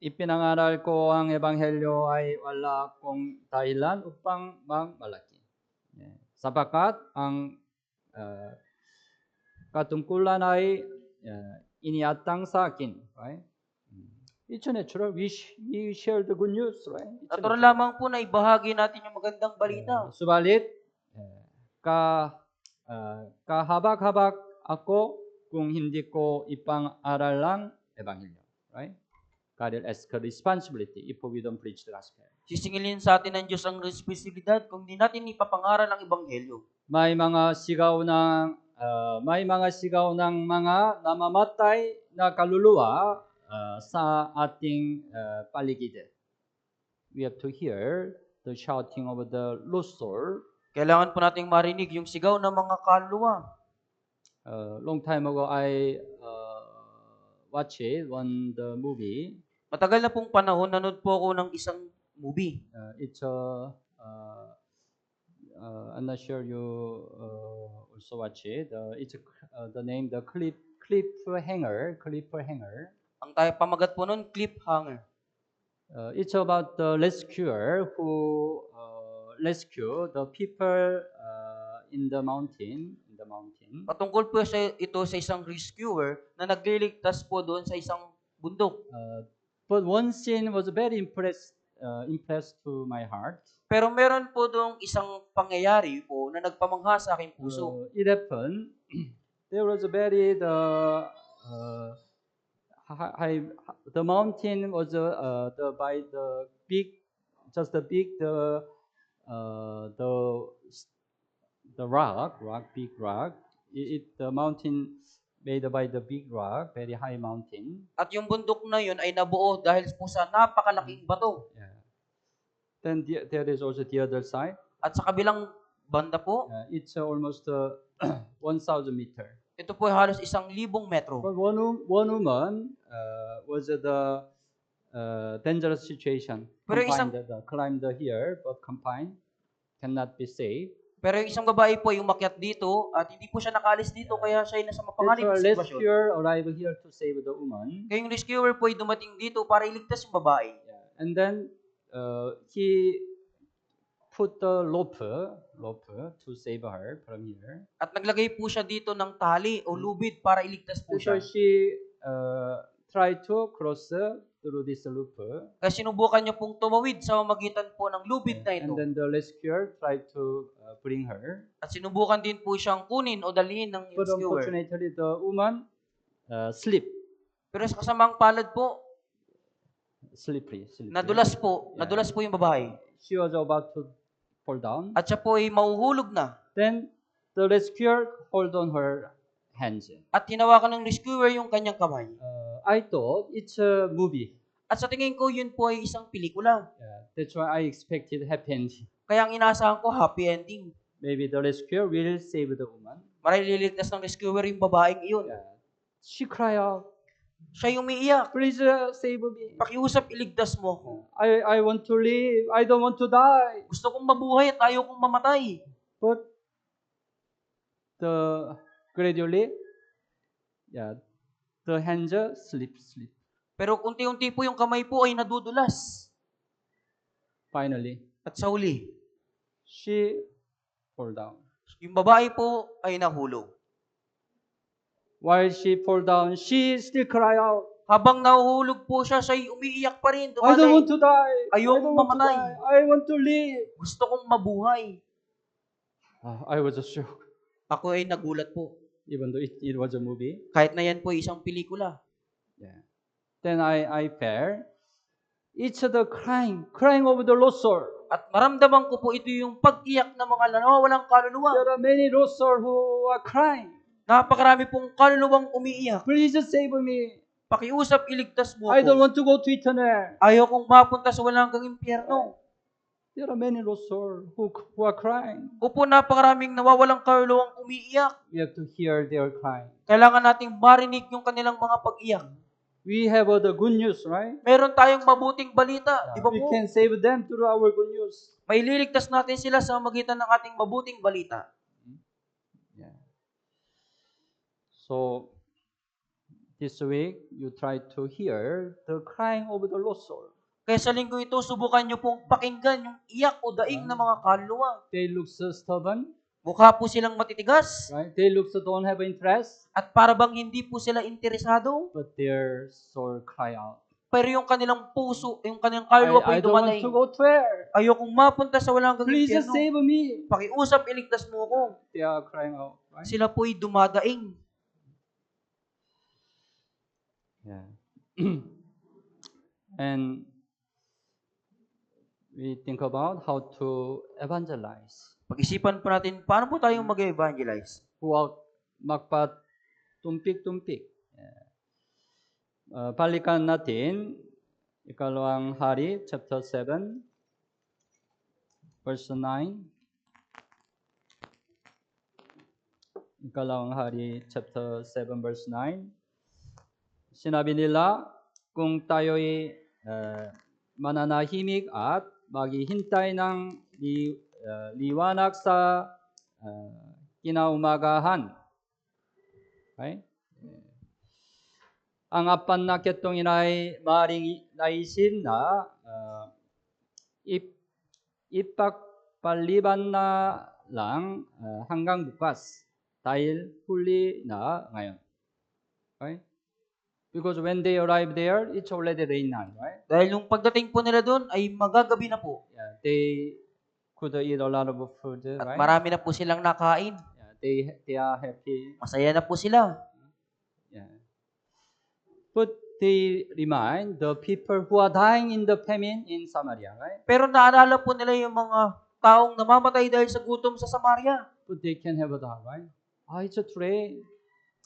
ipinangaral ko ang Ebanghelyo ay wala akong dahilan upang magmalaki. Sapagkat ang katungkulan ay iniatang sa akin. Right? It's natural. We share the good news. Right? Natural lamang po na ibahagi natin yung magandang balita. Subalit, kahabag-habag ako kung hindi ko ipang-aral ang Ebanghelyo. Right? God will ask a responsibility if we don't preach the gospel. Sisingilin sa atin ng Diyos ang responsibilidad kung di natin ipapangaral ang Ebanghelyo. May mga sigaw ng mga namamatay na kaluluwa sa ating paligid. We have to hear the shouting of the lost soul. Kailangan po nating marinig yung sigaw ng mga kaluluwa. Long time ago, I watched the movie. Matagal na pong panahon, nanood po ako ng isang movie. It's I'm not sure you also watch it. It's the name, the Cliffhanger. Ang pamagat po nun, Cliffhanger. It's about the rescuer who rescue the people in the mountain. In the mountain. Patungkol po ito sa isang rescuer na nagliligtas po doon sa isang bundok. But one scene was very impressed to my heart. Pero meron po doong isang pangyayari po na nagpamangha sa aking puso. It happened. There was a very the mountain was by the big, just the big big rock. The mountain made by the big rock, very high mountain. At yung bundok na yun ay nabuo dahil po sa napakalaking bato. Yeah. Then there is also the other side. At sa kabilang banda po, It's almost 1,000 meter. ito po ay halos 1,000 metro. But one woman was the dangerous situation. Pero isang- Climbed here, but confined, cannot be saved. Pero yung isang babae po yung umakyat dito at hindi po siya nakaalis dito kaya siya ay nasa mapanganib So na sitwasyon. rescuer arrived here to save the woman. Kaya yung rescuer po ay dumating dito para iligtas yung babae. And then he put the rope to save her from here. At naglagay po siya dito ng tali o lubid para iligtas po So siya. she tried to cross through this loop. Kaya sinubukan niya pong tumawid sa magitan po ng lubid na ito. And then the rescuer tried to bring her. At sinubukan din po siyang kunin o dalhin ng But rescuer. unfortunately, the woman slipped. Pero sa kasamang palad po, Slippery. nadulas po yung babae. She was about to fall down. At siya po ay mahuhulog na. Then the rescuer hold on her hands. At hinawakan ng rescuer yung kanyang kamay. I thought it's a movie. At sa tingin ko, yun po ay isang pelikula. That's why I expected happy ending. Kaya ang inaasahan ko, happy ending. Maybe the rescuer will save the woman. Marililigtas ng rescuer yung babaeng iyon. She cried out, Siya yung umiiyak. "Please save me. Pakiusap, iligtas mo ako. I want to live. I don't want to die." Gusto kong mabuhay at ayaw kong mamatay. But gradually, the hands slip. Pero unti-unti po yung kamay po ay nadudulas. Finally, At sa huli, she fall down. yung babae po ay nahulog. While she fall down, she still cry out, Habang nahuhulog po siya, siya'y umiiyak pa rin. "I don't want to die. Ayoko I don't want to mamatay. die. I want to live." Gusto kong mabuhay. I was shocked, Ako ay nagulat po. even though it was a movie. Kahit na yan po ay isang pelikula. Then I felt it's the crying over the lost soul. At maramdaman ko po ito yung pag-iyak ng mga nawawalang kaluluwa. There are many lost souls who are crying. Napakarami pong kaluluwang umiiyak. Please save me. Pakiusap, iligtas mo I don't ako. want to go to eternal. Ayaw kong mapunta sa walang hanggang impyerno. There are many lost souls who are crying. Opo, napakaraming nawawalang kaluluwang umiiyak. We have to hear their crying. Kailangan nating marinig yung kanilang mga pag-iyak. We have the good news, right? Meron tayong mabuting balita, di ba We po? can save them through our good news. May liligtas natin sila sa magitan ng ating mabuting balita. So, this week, you try to hear the crying of the lost soul. Kaya sa linggo ito, subukan nyo pong pakinggan yung iyak o daing ng mga kaluluwa. They look so stubborn, Mukha po silang matitigas. right? They look so don't have interest, At para bang hindi po sila interesado. but their soul cry out. Pero yung kanilang puso, yung kanilang I kaluluwa po ay don't want dumanay. to go to where? Ayokong mapunta sa walang hanggang Please impyerno. save me. Pakiusap, iligtas mo ako. They are crying out, right? Sila po ay dumadaing. Yeah. And we think about how to evangelize. Pag-isipan po natin, paano po tayong mag-evangelize? Huwag magpatumpik-tumpik. Balikan natin, Ikalawang Hari, chapter 7, verse 9. Ikalawang Hari, chapter 7, verse 9. Sinabi nila, kung tayo'y mananahimik at maghihintay ng liwanag sa kinaumagahan. Okay? Ang apat na ketong inay maring naisin na ipagpaliban na lang hanggang bukas dahil huli na ngayon. Right? Because when they arrive there, it's already rain now, right? Dahil yung pagdating po nila doon ay magagabi na po. Yeah, they could eat a lot of food, At right? marami na po silang nakain. Yeah, they are happy. Masaya na po sila. Yeah. But they remind the people who are dying in the famine in Samaria, right? Pero naalala po nila yung mga taong namamatay dahil sa gutom sa Samaria. But they can have a doubt, right? It's a today.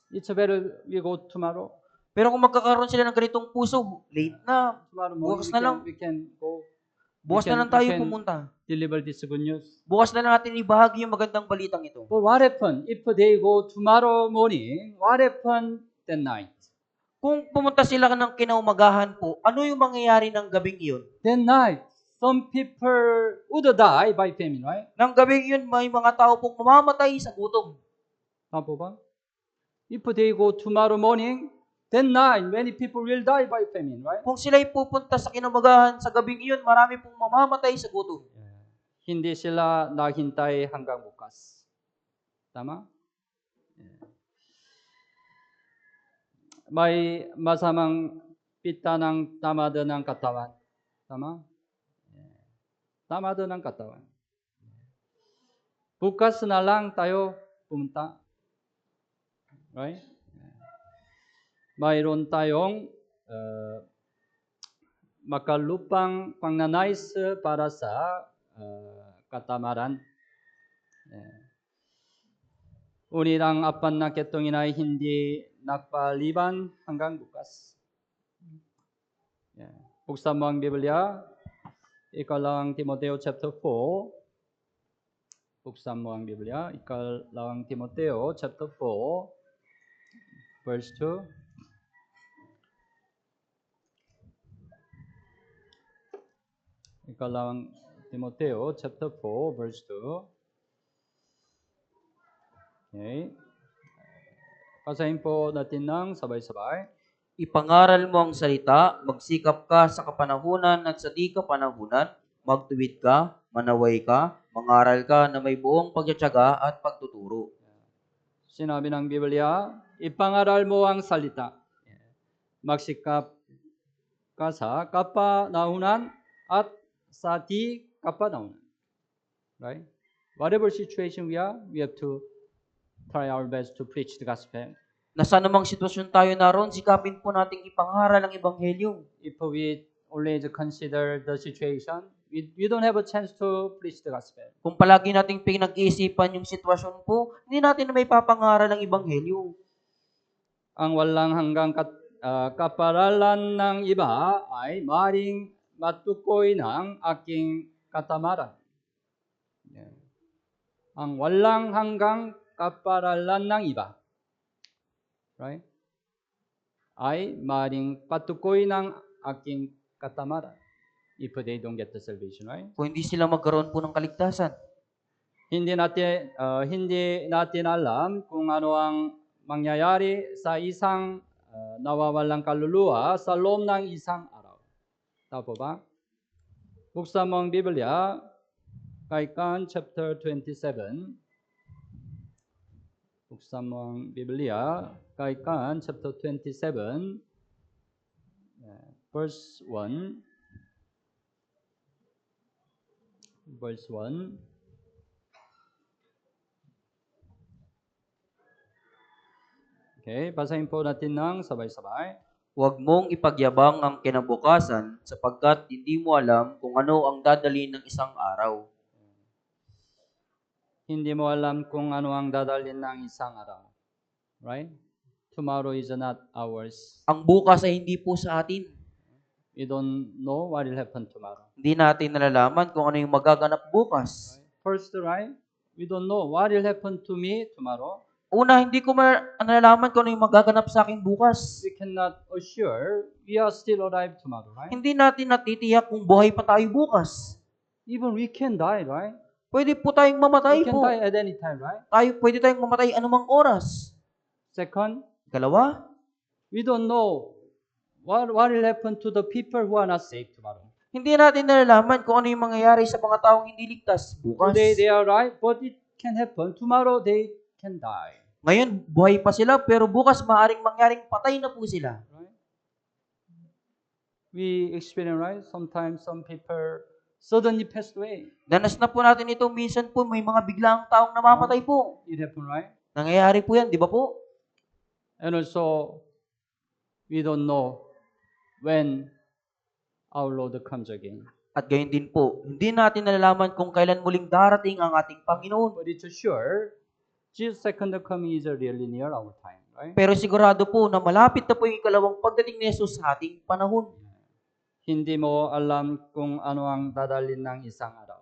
It's better we go tomorrow. Pero kung magkakaroon sila ng ganitong puso, late na. Tomorrow Bukas morning na lang. we can go. Bukas na lang tayo pumunta. Deliver this good news. Bukas na lang natin ibahagi yung magandang balitang ito. But what happened if they go tomorrow morning? What happened that night? Kung pumunta sila ng kinaumagahan po, ano yung mangyayari ng gabing iyon? That night, some people would die by famine, right? Ng gabing iyon, may mga tao pong mamamatay sa gutom. Tama po ba? If they go tomorrow morning, that night, many people will die by famine, right? Kung sila'y pupunta sa kinaumagahan sa gabing iyon, marami pong mamamatay sa gutom. Hindi sila naghintay hanggang bukas. Tama? May masamang pita ng tamado ng katawan. Tama? Tamado ng katawan. Bukas na lang tayo pumunta. Right? Mayroon tayong makalupang pangnanais para sa katamaran. Unirang apat na ketongin ay hindi nakpaliban hanggang bukas. Buksan mo ang Biblia, Ikalawang Timoteo chapter 4. Buksan mo ang Biblia, Ikalawang Timoteo chapter 4, verse 2. Ikalawang Timoteo chapter 4, verse 2. Okay. Basahin po natin ng sabay-sabay. Ipangaral mo ang salita, magsikap ka sa kapanahunan at sa di kapanahunan, magtuwid ka, manaway ka, mangaral ka na may buong pagtsatsaga at pagtuturo. Sinabi ng Biblia, ipangaral mo ang salita. Magsikap ka sa kapanahunan at sa di kapanahunan. Right? Whatever situation we have to try our best to preach the gospel. Nasa namang sitwasyon tayo naroon, sikapin po nating ipangaral ang ebanghelyo. If we always consider the situation, we don't have a chance to preach the gospel. Kung palagi nating pinag-iisipan yung sitwasyon po, hindi natin na may papangaral ang ebanghelyo. Ang walang hanggang kaparalan ng iba ay maring matukoy ng aking katamaran. Ang walang hanggang kaparalan ng iba, right? Ay maring patukoy ng aking katamaran if they don't get the salvation, right? Kung hindi sila magkaroon po ng kaligtasan. Hindi natin alam kung ano ang mangyayari sa isang nawawalang kaluluwa sa loob ng isang araw. Tama po ba? Buksan mo ang Biblia, Kaikan chapter 27. Buksan mo ang Biblia, Kaikan chapter 27, verse 1. Verse 1. Okay, basahin po natin ng sabay-sabay. Huwag mong ipagyabang ang kinabukasan sapagkat hindi mo alam kung ano ang dadalhin ng isang araw. Hindi mo alam kung ano ang dadalhin ng isang araw. Right? Tomorrow is not ours. Ang bukas ay hindi po sa atin. We don't know what will happen tomorrow. Hindi natin nalalaman kung ano yung magaganap bukas. First, right? We don't know what will happen to me tomorrow. Una, hindi ko nalalaman kung ano yung magaganap sa akin bukas. We cannot assure we are still alive tomorrow, right? Hindi natin natitiyak kung buhay pa tayo bukas. Even we can die, right? Pwede po tayong mamatay We can po. die at any time, right? Pwede tayong mamatay anumang oras. Second, Ikalawa, we don't know what will happen to the people who are not saved tomorrow. hindi natin nalalaman kung ano yung mangyayari sa mga taong hindi ligtas bukas. Today they are right, but it can happen. Tomorrow they can die. Ngayon, buhay pa sila, pero bukas maaring mangyaring patay na po sila. Right? We experience, right? Sometimes some people suddenly passed away. Danas na po natin ito, minsan po may mga biglaang taong namamatay po. It happened, right? Nangyayari po yan, di ba po? And also, we don't know when our Lord comes again. At gayon din po, hindi natin nalalaman kung kailan muling darating ang ating Panginoon. But it's sure, Jesus' second coming is really near our time, right? Pero sigurado po na malapit na po yung ikalawang pagdating ni Jesus sa ating panahon. Hindi mo alam kung ano ang dadalhin ng isang araw.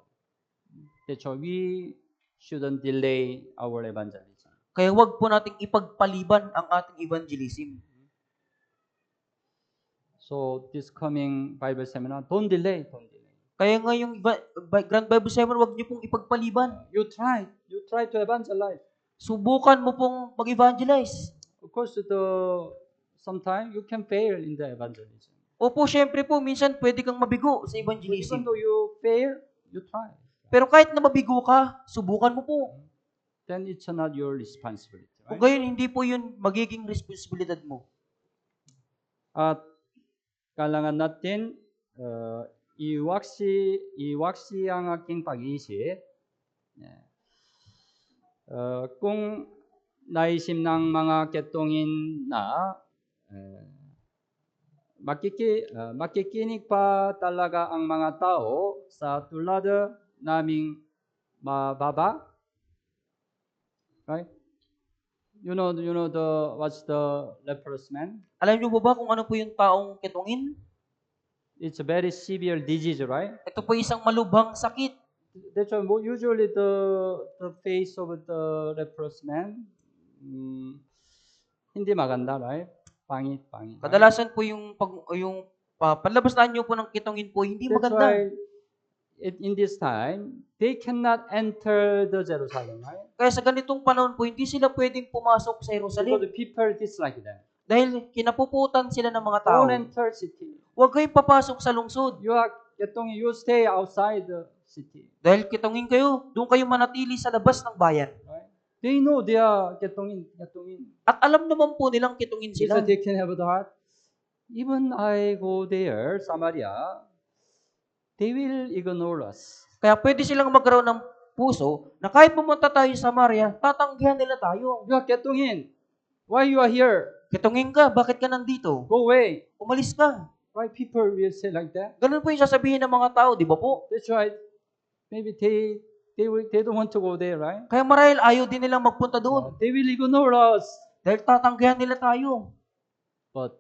So we shouldn't delay our evangelism. Kaya wag po nating ipagpaliban ang ating evangelism. So this coming Bible seminar, don't delay, don't delay. Kaya ngayong Grand Bible Seminar, wag niyo pong ipagpaliban. You try to evangelize. Subukan mo pong mag-evangelize. Of course, sometimes you can fail in the evangelism. Opo, syempre po, minsan pwede kang mabigo sa But even evangelism. though you fail, you try. Pero kahit na mabigo ka, subukan mo po. Then it's not your responsibility, Kung right? gayon, hindi po yun magiging responsibilidad mo. At kailangan natin iwaksi ang aking pag-iisip. Kung naisip ng mga ketongin na makikinig pa talaga ang mga tao sa tulad naming mababa, right? You know what's the leprous man? Alam niyo ba kung ano po yung taong ketongin? It's a very severe disease, right? Ito po isang malubhang sakit. That's why usually the face of the leprous man hindi maganda, right? Pangit. Right? Kadalasan po yung panlabastaan niyo po ng ketongin po hindi That's maganda. why in this time they cannot enter the Jerusalem, right? Kaya sa ganitong panahon po hindi sila pwedeng pumasok sa Because Jerusalem the people dislike them. dahil kinapuputan sila ng mga tao. Don't enter city. Huwag kayong papasok sa lungsod. You stay outside the city. Dahil ketongin kayo, doon kayo manatili sa labas ng bayan. Right? They know they are getongin. At alam naman po nilang ketongin So sila. they can have the heart. Even I go there, Samaria, they will ignore us. Kaya pwede silang magkaroon ng puso na kahit pumunta tayo sa Samaria, tatanggihan nila tayo. You are getongin. Why you are here? Ketongin ka, bakit ka nandito? Go away. Umalis ka. Right? People will say like that. Ganun po yung sasabihin ng mga tao, di ba po? That's right. Maybe they don't want to go there, right? Kaya marahil ayaw din nilang magpunta doon. They will ignore us. Dahil tatanggihan nila tayo. But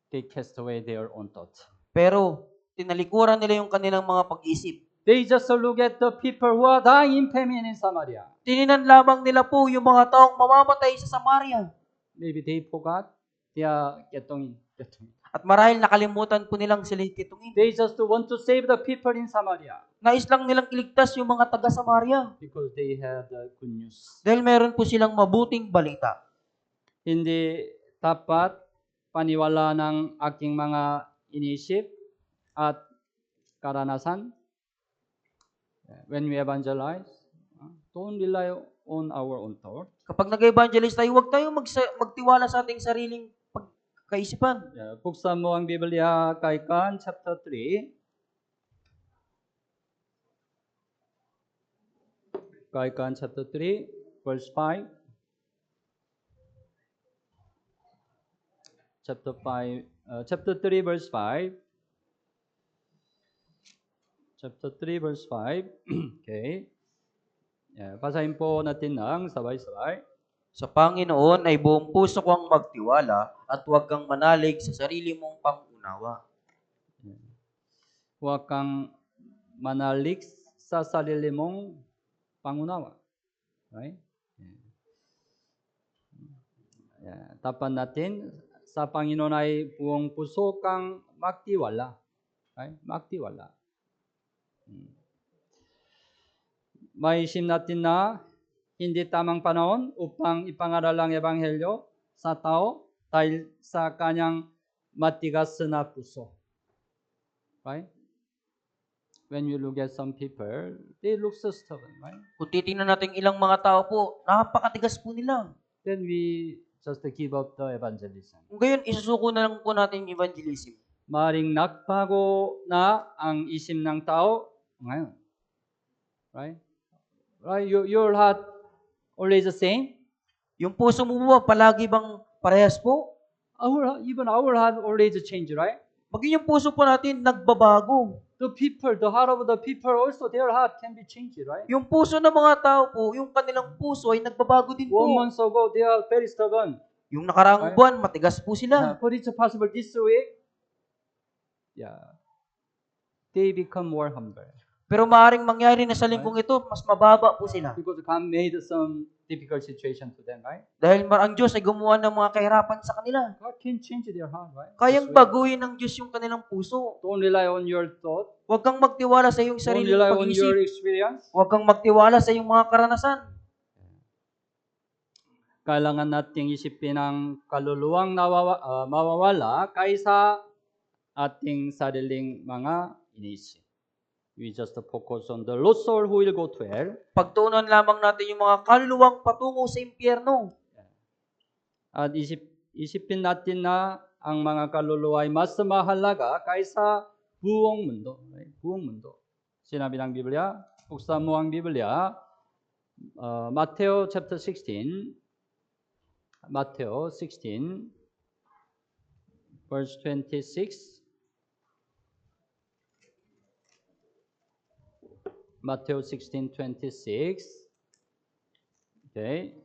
they cast away their own thoughts. Pero, tinalikuran nila yung kanilang mga pag-isip. They just look at the people who are dying in famine in Samaria. Tininan lamang nila po yung mga taong mamamatay sa Samaria. Maybe they forgot they are getongin. At marahil nakalimutan po nilang sila ketongin. They just want to save the people in Samaria Nais lang nilang iligtas yung mga taga-Samaria. because they had good news. Dahil meron po silang mabuting balita. Hindi tapat paniwala ng aking mga inisip at karanasan. When we evangelize, don't rely on our own thought. Kapag nag-evangelize tayo, huwag tayo magtiwala sa ating sariling pagkaisipan. Buksan mo ang Biblia kay Kan chapter 3. Kay Kan chapter 3, verse 5. Chapter 3, verse 5. Chapter 3, verse 5. Okay. Basahin po natin ng sabay-sabay. Sa Panginoon ay buong puso kang magtiwala at huwag kang manalig sa sarili mong pangunawa. Huwag kang manalig sa sarili mong pangunawa. Right? Tapan natin, sa Panginoon ay buong puso kang magtiwala. Right? Magtiwala. Maisim natin na hindi tamang panahon upang ipangaral ang Ebanghelyo sa tao dahil sa kanyang matigas na puso. Right? when you look at some people, they look so stubborn, right? Kung titingnan natin ilang mga tao po, napakatigas po nila. Then we just give up the evangelism. Kung gayon, isusuko na lang po natin yung evangelism. Maring nakbago na ang isip ng tao ngayon. Right? Right? Your heart always the same? Yung puso mo po, palagi bang parehas po? Even our heart always change, right? Maging yung puso po natin, nagbabago. The heart of the people also, their heart can be changed, right? Yung puso ng mga tao po, yung kanilang puso ay nagbabago din 1 po. month ago, they are very stubborn. Yung nakaraang buwan, matigas po sila. But it's possible this week, they become more humble. Pero maaaring mangyari na sa linggong ito, mas mababa po sila. Because God made some difficult situation to them, right? Dahil ang Diyos ay gumawa ng mga kahirapan sa kanila. God can change their heart, right? Kayang baguhin ng Diyos yung kanilang puso. Don't rely on your thought. Huwag kang magtiwala sa iyong Don't sariling rely on your pag-isip. experience. Huwag kang magtiwala sa iyong mga karanasan. Kailangan nating isipin ang kaluluwang mawawala kaysa ating sariling mga iniisip. We just focus on the lost soul who will go to hell. Pagtuunan lamang natin yung mga kaluluwang patungo sa impyerno. At isipin natin na ang mga kaluluwa ay mas mahalaga kaysa buong mundo. Right? Buong mundo. Sinabi ng Biblia, buksan mo ang Biblia, Matthew chapter 16, Matthew 16, verse 26. Matthew 16:26. Okay.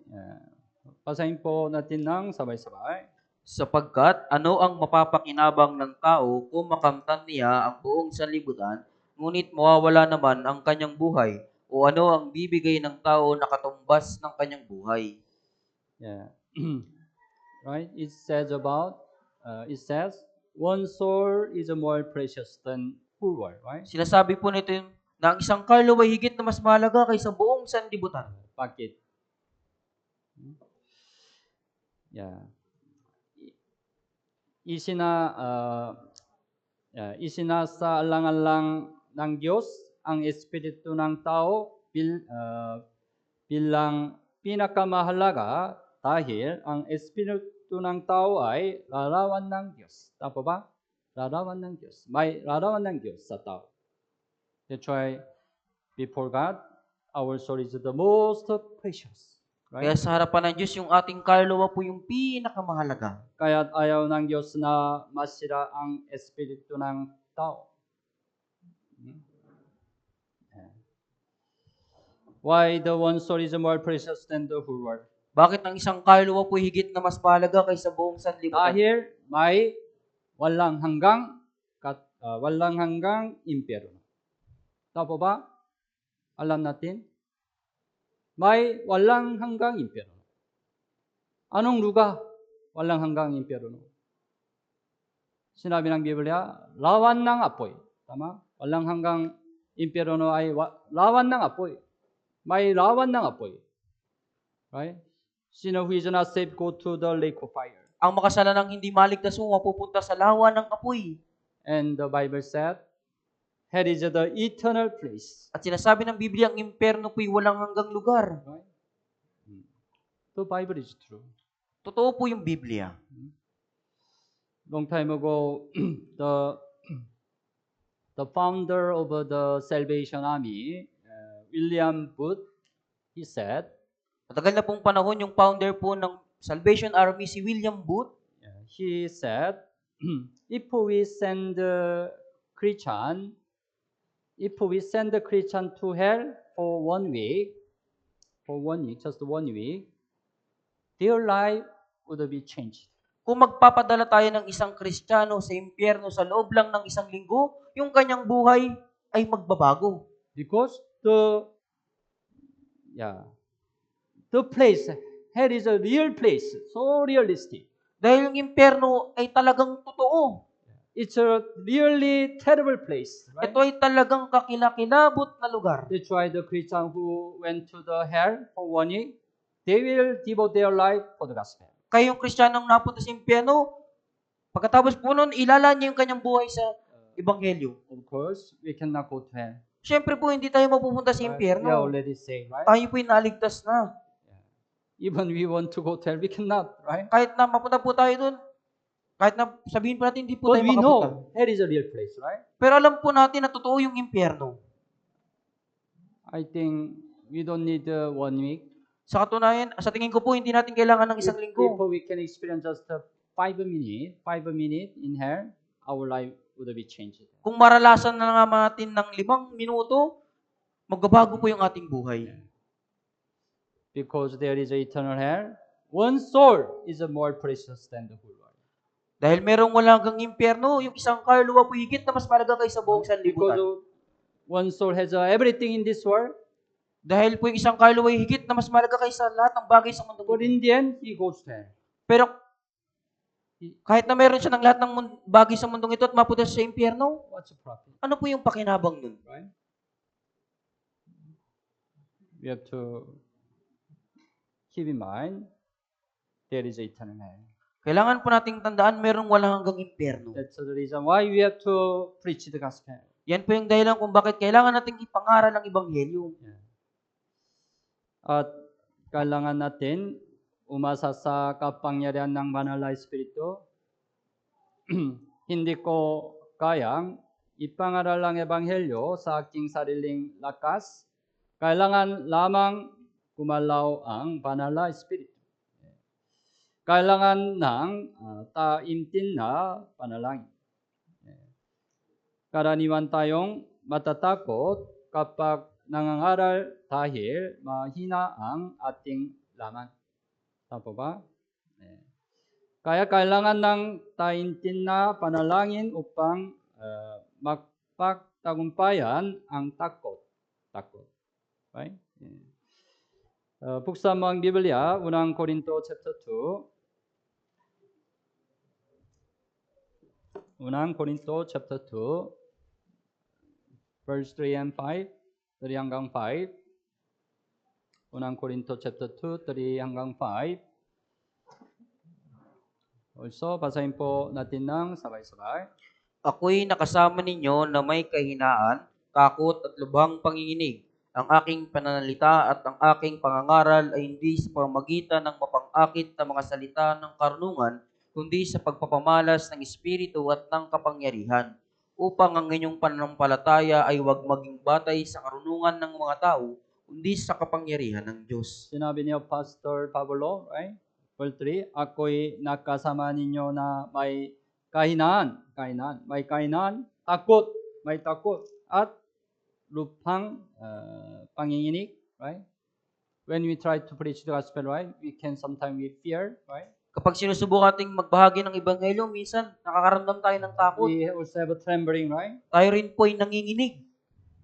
Basahin po natin ng sabay-sabay. Sapagkat ano ang mapapakinabang ng tao kung makamtan niya ang buong sanlibutan, ngunit mawawala naman ang kanyang buhay, o ano ang bibigay ng tao na katumbas ng kanyang buhay. Yeah. Right? It says one soul is more precious than whole world, right? Sinasabi po nito na ang isang kaluluwa ay higit na mas mahalaga kaysa buong sanlibutan. Bakit? Yeah. Isinasaalang-alang ng Diyos ang espiritu ng tao bilang pinakamahalaga dahil ang espiritu ng tao ay larawan ng Diyos. Tama ba? Larawan ng Diyos. May larawan ng Diyos sa tao. That's why before God, our soul is the most precious. Right? Kaya sa harapan ng Diyos, yung ating kaluluwa po yung pinakamahalaga. Kaya ayaw ng Diyos na masira ang espiritu ng tao. Why the one soul is more precious than the whole world? Bakit ang isang kaluluwa po higit na mas mahalaga kaysa buong sanlibutan? Dahil may walang hanggang impyerno. Tama ba? Alam natin? May walang hanggang impyerno. Anong lugar? Walang hanggang impyerno. Sinabi ng Biblia, lawan ng apoy. Tama? Walang hanggang impyerno ay lawan ng apoy. May lawan ng apoy. Right? Sinner who is not saved go to the lake of fire. Ang makasalanang hindi maligtas mo, mapupunta sa lawa ng apoy. And the Bible said, hell is the eternal place. At sinasabi ng Biblia, ang impyerno po'y walang hanggang lugar. Right? The Bible is true. Totoo po yung Biblia. Long time ago, the founder of the Salvation Army, William Booth, he said, Matagal na pong panahon, yung founder po ng Salvation Army, si William Booth, he said, if we send the Christian to hell for 1 week, just 1 week, their life would be changed. kung magpapadala tayo ng isang Kristiyano sa impyerno sa loob lang ng isang linggo, yung kanyang buhay ay magbabago. Because the place, hell is a real place, so realistic. Dahil yung impyerno ay talagang totoo. It's a really terrible place. Right? Ito ay talagang kakilakilabot na lugar. That's why the Christian who went to the hell for 1 week, they will devote their life for the gospel. Kaya yung Kristiyanong napunta sa impyerno, pagkatapos po nun, ilalaan niya yung kanyang buhay sa ebanghelyo. of course, we cannot go to hell. Siyempre po, hindi tayo mapupunta sa We are impyerno. already saved, right? Tayo po naligtas na. Even we want to go to hell, we cannot, right? Kahit na mapunta po tayo doon, kahit na sabihin po natin, hindi po But tayo we makapunta. know hell is a real place, right? Pero alam po natin na totoo yung impyerno. I think we don't need 1 week. Sa katunayan, sa tingin ko po, hindi natin kailangan ng isang If linggo. we can experience just 5 minute in hell, our life would be changed. Kung maralasan na nga natin ng 5 minuto, magbabago po yung ating buhay. Because there is a eternal hell, one soul is more precious than the whole world. Dahil merong walang hanggang impyerno, yung isang kaluluwa po higit na mas mahalaga kaysa buong Because sanlibutan. one soul has everything in this world, Dahil po yung isang kaluluwa ay higit na mas mahalaga kaysa lahat ng bagay sa mundo. but in the end, he goes to hell. Pero kahit na meron siya ng lahat ng bagay sa mundong ito at mapunta siya sa impyerno, What's the profit, ano po yung pakinabang nun? right? We have to keep in mind there is eternal hell. Kailangan po nating tandaan merong walang hanggang impyerno. That's the reason why we have to preach the gospel. Yan po yung dahilan kung bakit kailangan nating ipangaral ang ebanghelyo. At kailangan natin umasa sa kapangyarihan ng banal na Espiritu. Hindi ko kayang ipangaral ang ebanghelyo sa aking sariling lakas. Kailangan lamang gumalaw ang banal na Espiritu. Kailangan ng taimtim na panalangin. Karaniwan tayong matatakot kapag nangangaral dahil mahina ang ating laman. Tama ba? Kaya kailangan ng taimtim na panalangin upang magpagtagumpayan ang takot. Right? Buksan mo ang Biblia, unang Korinto chapter 2. Unang Korinto chapter 2, verse 3 and 5. 3 hanggang 5. Unang Korinto chapter 2, 3 hanggang 5. Also, basahin po natin ng sabay-sabay. Ako'y nakasama ninyo na may kahinaan, takot at lubhang panginginig. Ang aking pananalita at ang aking pangangaral ay hindi sa pamamagitan ng mapang-akit na mga salita ng karunungan, kundi sa pagpapamalas ng Espiritu at ng kapangyarihan, upang ang inyong pananampalataya ay huwag maging batay sa karunungan ng mga tao, kundi sa kapangyarihan ng Diyos. Sinabi niyo, Pastor Pablo, right? Verse 3, ako'y nakasama ninyo na may kahinaan, takot, at lupang panginginig, right? When we try to preach the gospel, right, we can sometimes we fear, right? Kapag sinusubukan nating magbahagi ng ebanghelyo, minsan nakakaramdam tayo ng takot. We also have a trembling, right? Tayo rin po ay nanginginig.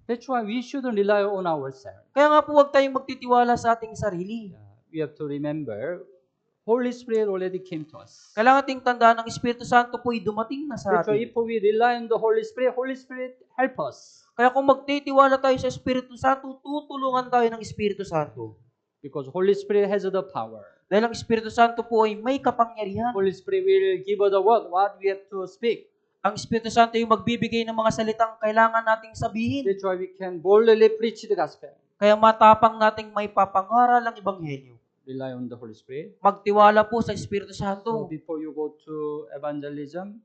That's why we shouldn't rely on ourselves. Kaya nga po huwag tayong magtitiwala sa ating sarili. We have to remember, Holy Spirit already came to us. Kailangan nating tandaan ng Espiritu Santo po ay dumating na sa So atin. if we rely on the Holy Spirit help us. Kaya kung magtitiwala tayo sa Espiritu Santo, tutulungan tayo ng Espiritu Santo. Because Holy Spirit has the power. Dahil ang Espiritu Santo po ay may kapangyarihan. Holy Spirit will give us the word, what we have to speak. Ang Espiritu Santo ay magbibigay ng mga salitang kailangan nating sabihin. That's why we can boldly preach the gospel. Kaya matapang nating may papangaral ang Ebanghelyo. Rely on the Holy Spirit. Magtiwala po sa Espiritu So Santo. before you go to evangelism,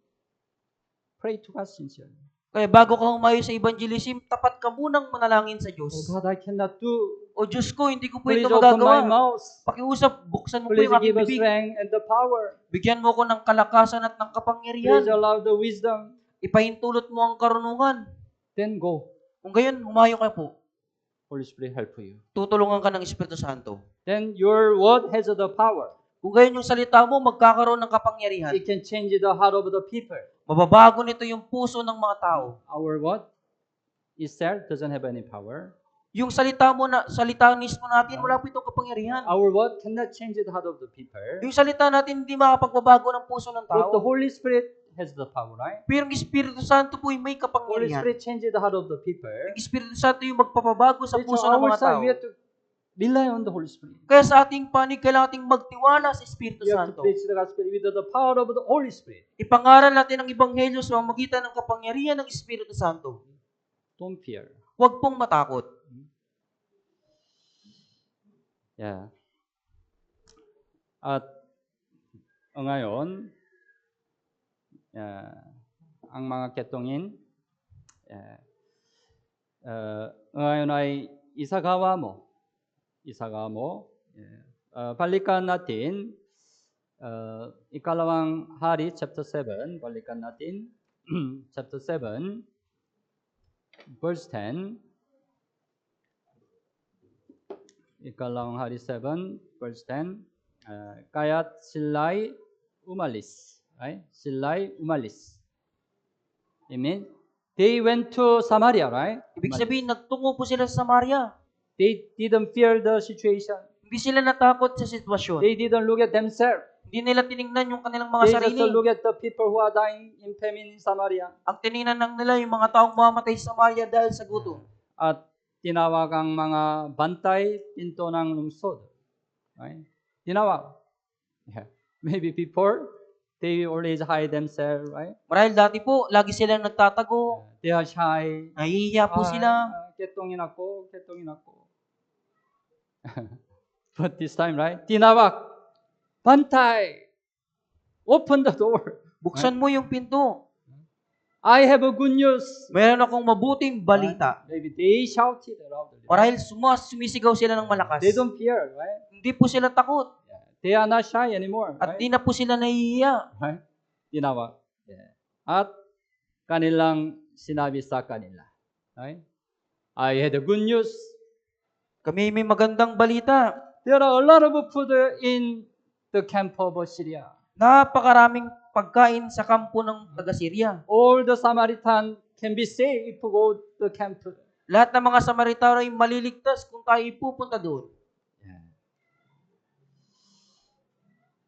pray to God sincerely. Kaya bago ka humayo sa evangelism, tapat ka munang manalangin sa Diyos. Oh God, I cannot do. O Diyos ko, hindi ko po Please ito open my magagawa. mouth. Pakiusap, buksan mo po Please yung aking give us bibig. strength and the power. Bigyan mo ko ng kalakasan at ng Please kapangyarihan. allow the wisdom. Ipahintulot mo ang karunungan. Then go. Kung gayon, humayo ka po. Holy Spirit help you. Tutulungan ka ng Espiritu Santo. Then your word has the power. Kung gayon yung salita mo, magkakaroon ng kapangyarihan. It can change the heart of the people. Mababago nito yung puso ng mga tao. Our word itself doesn't have any power. Yung salita mo na, salita mismo natin, wala po itong kapangyarihan. Our word cannot change the heart of the people. Yung salita natin hindi makapagbabago ng puso ng But the tao. Holy Spirit has the power, right? Pero ang Espiritu Santo po ay may Holy kapangyarihan. Spirit changes the heart of the people. Ang Espiritu Santo yung magpapabago sa So puso ng our mga tao. side, we have to rely on the Holy Spirit. Kaya sa ating panig, kailangan ating magtiwala sa Espiritu We have to Santo. preach the gospel with the power of the Holy Spirit. Ipangaral natin ang Ebanghelyo sa pamamagitan ng kapangyarihan ng Espiritu Santo. Don't fear. Huwag pong matakot. Yeah. At ngayon, ang mga ketongin, ngayon ay isagawa mo. Balikan natin, ikalawang hari, chapter 7, balikan natin, chapter 7, verse 10, ikalawang hari 7, verse 10, kaya't sila'y umalis. Right? Sila'y umalis. Amen? They went to Samaria, right? Ibig sabihin, nagtungo po sila sa Samaria. They didn't fear the situation. Hindi sila natakot sa sitwasyon. They didn't look at themselves. Hindi nila tinignan yung kanilang mga They sarili. just look at the people who are dying in famine in Samaria. Ang tinignan lang nila yung mga taong mamatay sa Samaria dahil sa gutom. At tinawag ang mga bantay pinto ng lungsod. Right? Tinawag. Yeah. Maybe before, they always hide themselves, right? Marahil dati po, lagi silang nagtatago. They are shy. Nahihiya po sila. Ketongin ako. But this time, right? Tinawag. Bantay. Open the door. Buksan mo yung pinto. I have a good news. Meron akong mabuting balita. Maybe they shouted loudly. Marahil sumisigaw sila ng malakas. They don't fear, right? Hindi po sila takot. They are not shy anymore. At Right? di na po sila nahihiya. Right? Tinawag. At kanilang sinabi sa kanila. Right? I had a good news. Kami may magandang balita. There are a lot of food in the camp of Syria. Napakaraming pagkain sa kampo ng taga-Syria. All the Samaritan can be saved if we go to the camp. Lahat ng mga Samaritano ay maliligtas kung tayo ipupunta doon.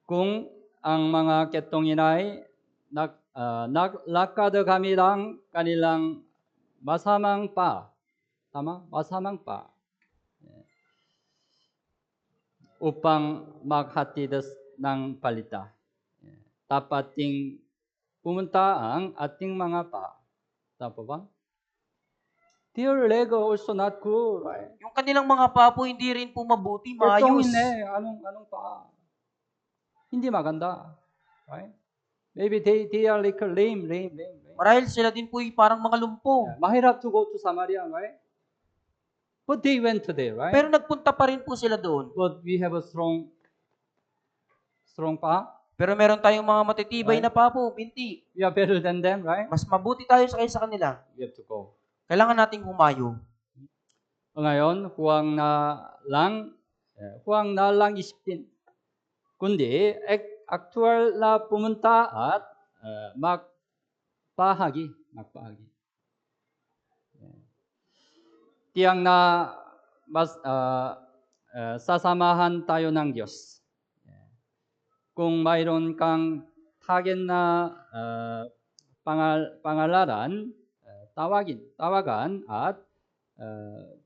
Kung ang mga ketongin ay naglakad kamilang kanilang masamang pa. Tama? Masamang pa. Upang maghatid ng balita. Dapat ding pumunta ang ating mga pa. Tama ba? Their leg also not good, right? Yung kanilang mga papo hindi rin po mabuti, maayos. Ketongin anong pa? Hindi maganda. Right? Maybe they are like lame. Marahil sila din po parang mga lumpo. Mahirap to go to Samaria, right? But they went there, right? Pero nagpunta pa rin po sila doon. But we have a strong pa. Pero meron tayong mga matitibay Right. na papo, binti. We are better than them, right? Mas mabuti tayo sa kaysa kanila. We have to go. Kailangan nating humayo. Ngayon, huwag na lang isipin. Kundi, actual na pumunta at magpahagi. Tiyang na sasamahan tayo ng Diyos. Kung mayroon kang target na pangalaran, tawagan at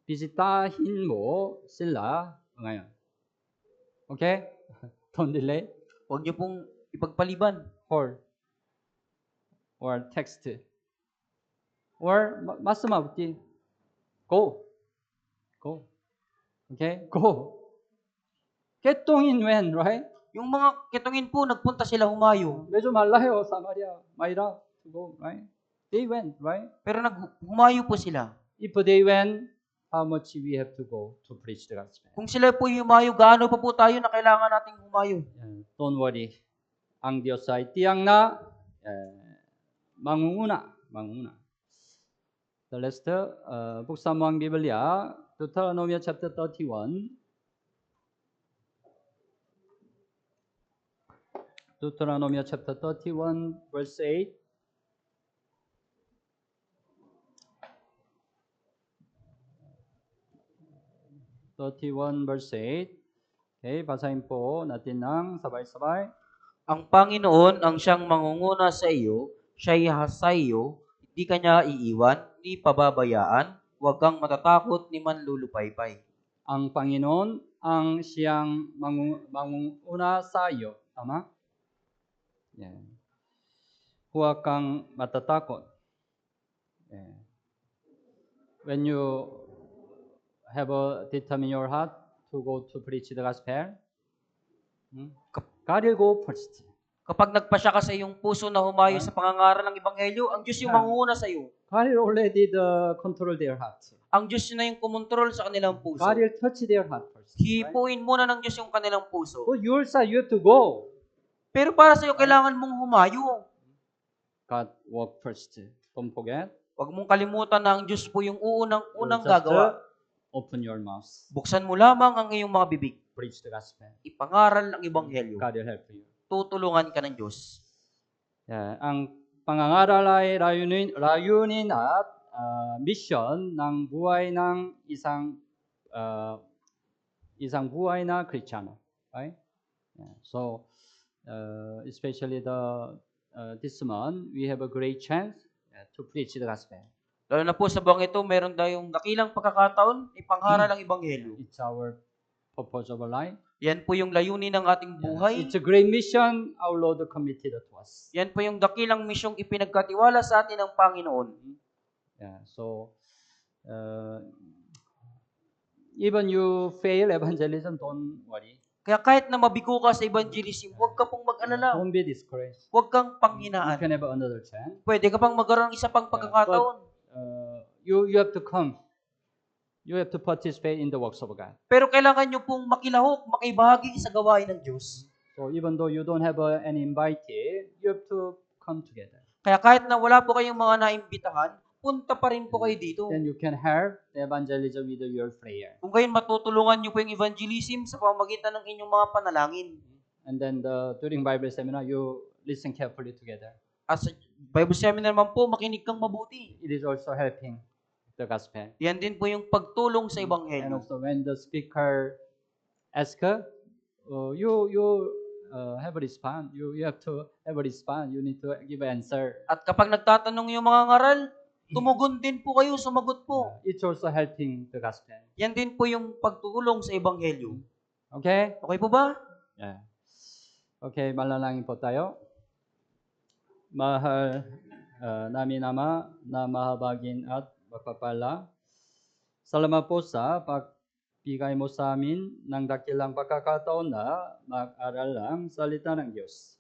bisitahin mo sila ngayon. Okay? Don't delay. Huwag niyo pong ipagpaliban. Or text. Or mas mabuti. Go. Okay? Go. Ketongin when, right? Yung mga ketongin po, nagpunta sila humayo. Medyo malayo, Samaria. Mahirap to go, right? They went, right? Pero humayo po sila. If they went, how much we have to go to preach the gospel? Kung sila po humayo, gaano pa po tayo na kailangan nating humayo? Don't worry. Ang Diyos ay tiyang na mangunguna. The rest, buksan mo ang Biblia, Deuteronomy chapter 31. Deuteronomy chapter 31, verse 8. verse 8. Okay, basahin po natin ng sabay-sabay. Ang Panginoon ang siyang mangunguna sa iyo, siya'y sa iyo, hindi ka niya iiwan, ni pababayaan, huwag kang matatakot ni manlulupaypay. ang Panginoon ang siyang mangunguna sa iyo. Tama? Yeah. Huwag kang matatakot. Yeah. When you have determined your heart to go to preach the gospel, God will go first. Kapag nagpasya ka sa iyong puso na humayo sa pangangaral ng Ebanghelyo, ang Diyos yung mangunguna sa iyo. God will already control their hearts. Ang Diyos na yung kumontrol sa kanilang puso. God will touch their heart first. Hipuin muna ng Diyos yung kanilang puso. So you have to go. Pero para sa iyo, kailangan mong humayo. God work first. Don't forget. Huwag mong kalimutan na ang Diyos po yung unang Just, gagawa. Open your mouth. Buksan mo lamang ang iyong mga bibig. Preach the gospel. Ipangaral ng Ebanghelyo. God will help you. Tutulungan ka ng Diyos. Yeah, ang pangangaral ay layunin at mission ng buhay ng isang buhay na Kristiyano. Right? Yeah. So, especially this month, we have a great chance to preach the gospel. Lalo na po sa buwang ito, meron tayong dakilang pagkakataon, ipangaral ang Ebanghelyo. It's our purpose of our life. Yan po yung layunin ng ating buhay. It's a great mission our Lord committed to us. Yan po yung dakilang misyong ipinagkatiwala sa atin ng Panginoon. Yeah, so even you fail evangelism, don't worry. Kaya kahit na mabigo ka sa evangelism, huwag ka pong mag-alala. Don't be discouraged. Huwag kang You panghinaan. can have another chance. Pwede ka pang magkaroon ng isa pang pagkakataon. You have to come. You have to participate in the works of God. Pero kailangan nyo pong makilahok, makibahagi sa gawain ng Diyos. So even though you don't have any invitee, you have to come together. Kaya kahit na wala po kayong mga naimbitahan, punta pa rin po kayo dito. Then you can help the evangelism with your prayer. Kung gayon, matutulungan nyo po yung evangelism sa pamamagitan ng inyong mga panalangin. And then during Bible seminar, you listen carefully together. As sa Bible seminar naman po, makinig kang mabuti. It is also helping the gospel. Yan din po yung pagtulong sa And Ebanghelyo. also when the speaker asks, you have a response. You have to have a response. You need to give an answer. At kapag nagtatanong yung mga ngaral, tumugon din po kayo, sumagot po. It's also helping the gospel. Yan din po yung pagtulong sa Ebanghelyo. Okay? Okay po ba? Yeah. Okay, manalangin po tayo. Mahal namin Ama na mahabagin at magpapala. Salamat po sa pagbigay mo sa amin ng dakilang pagkakataon na mag-aral ang salita ng Diyos.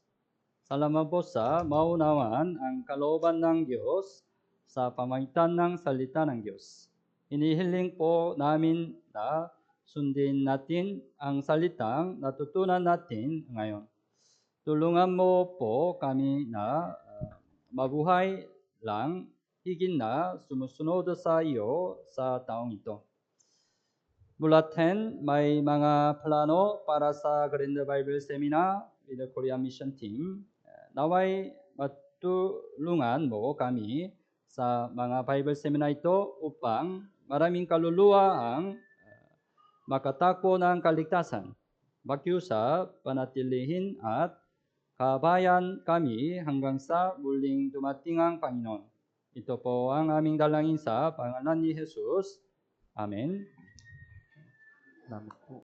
Salamat po sa maunawaan ang kalooban ng Diyos sa pamagitan ng salita ng Diyos. Hinihiling po namin na sundin natin ang salitang natutunan natin ngayon. Tulungan mo po kami na mabuhay lang higit na sumusunod sa iyo sa taong ito. Mula 10, may mga plano para sa Grand Bible Seminar with the Korean Mission Team. Naway matulungan mo kami sa mga Bible Seminar ito upang maraming kaluluwa ang makatakbo ng kaligtasan. Bakyusa, panatilihin at kabayan kami hanggang sa muling dumating ang Panginoon. Ito po ang aming dalangin sa pangalan ni Jesus. Amen. Salamat po.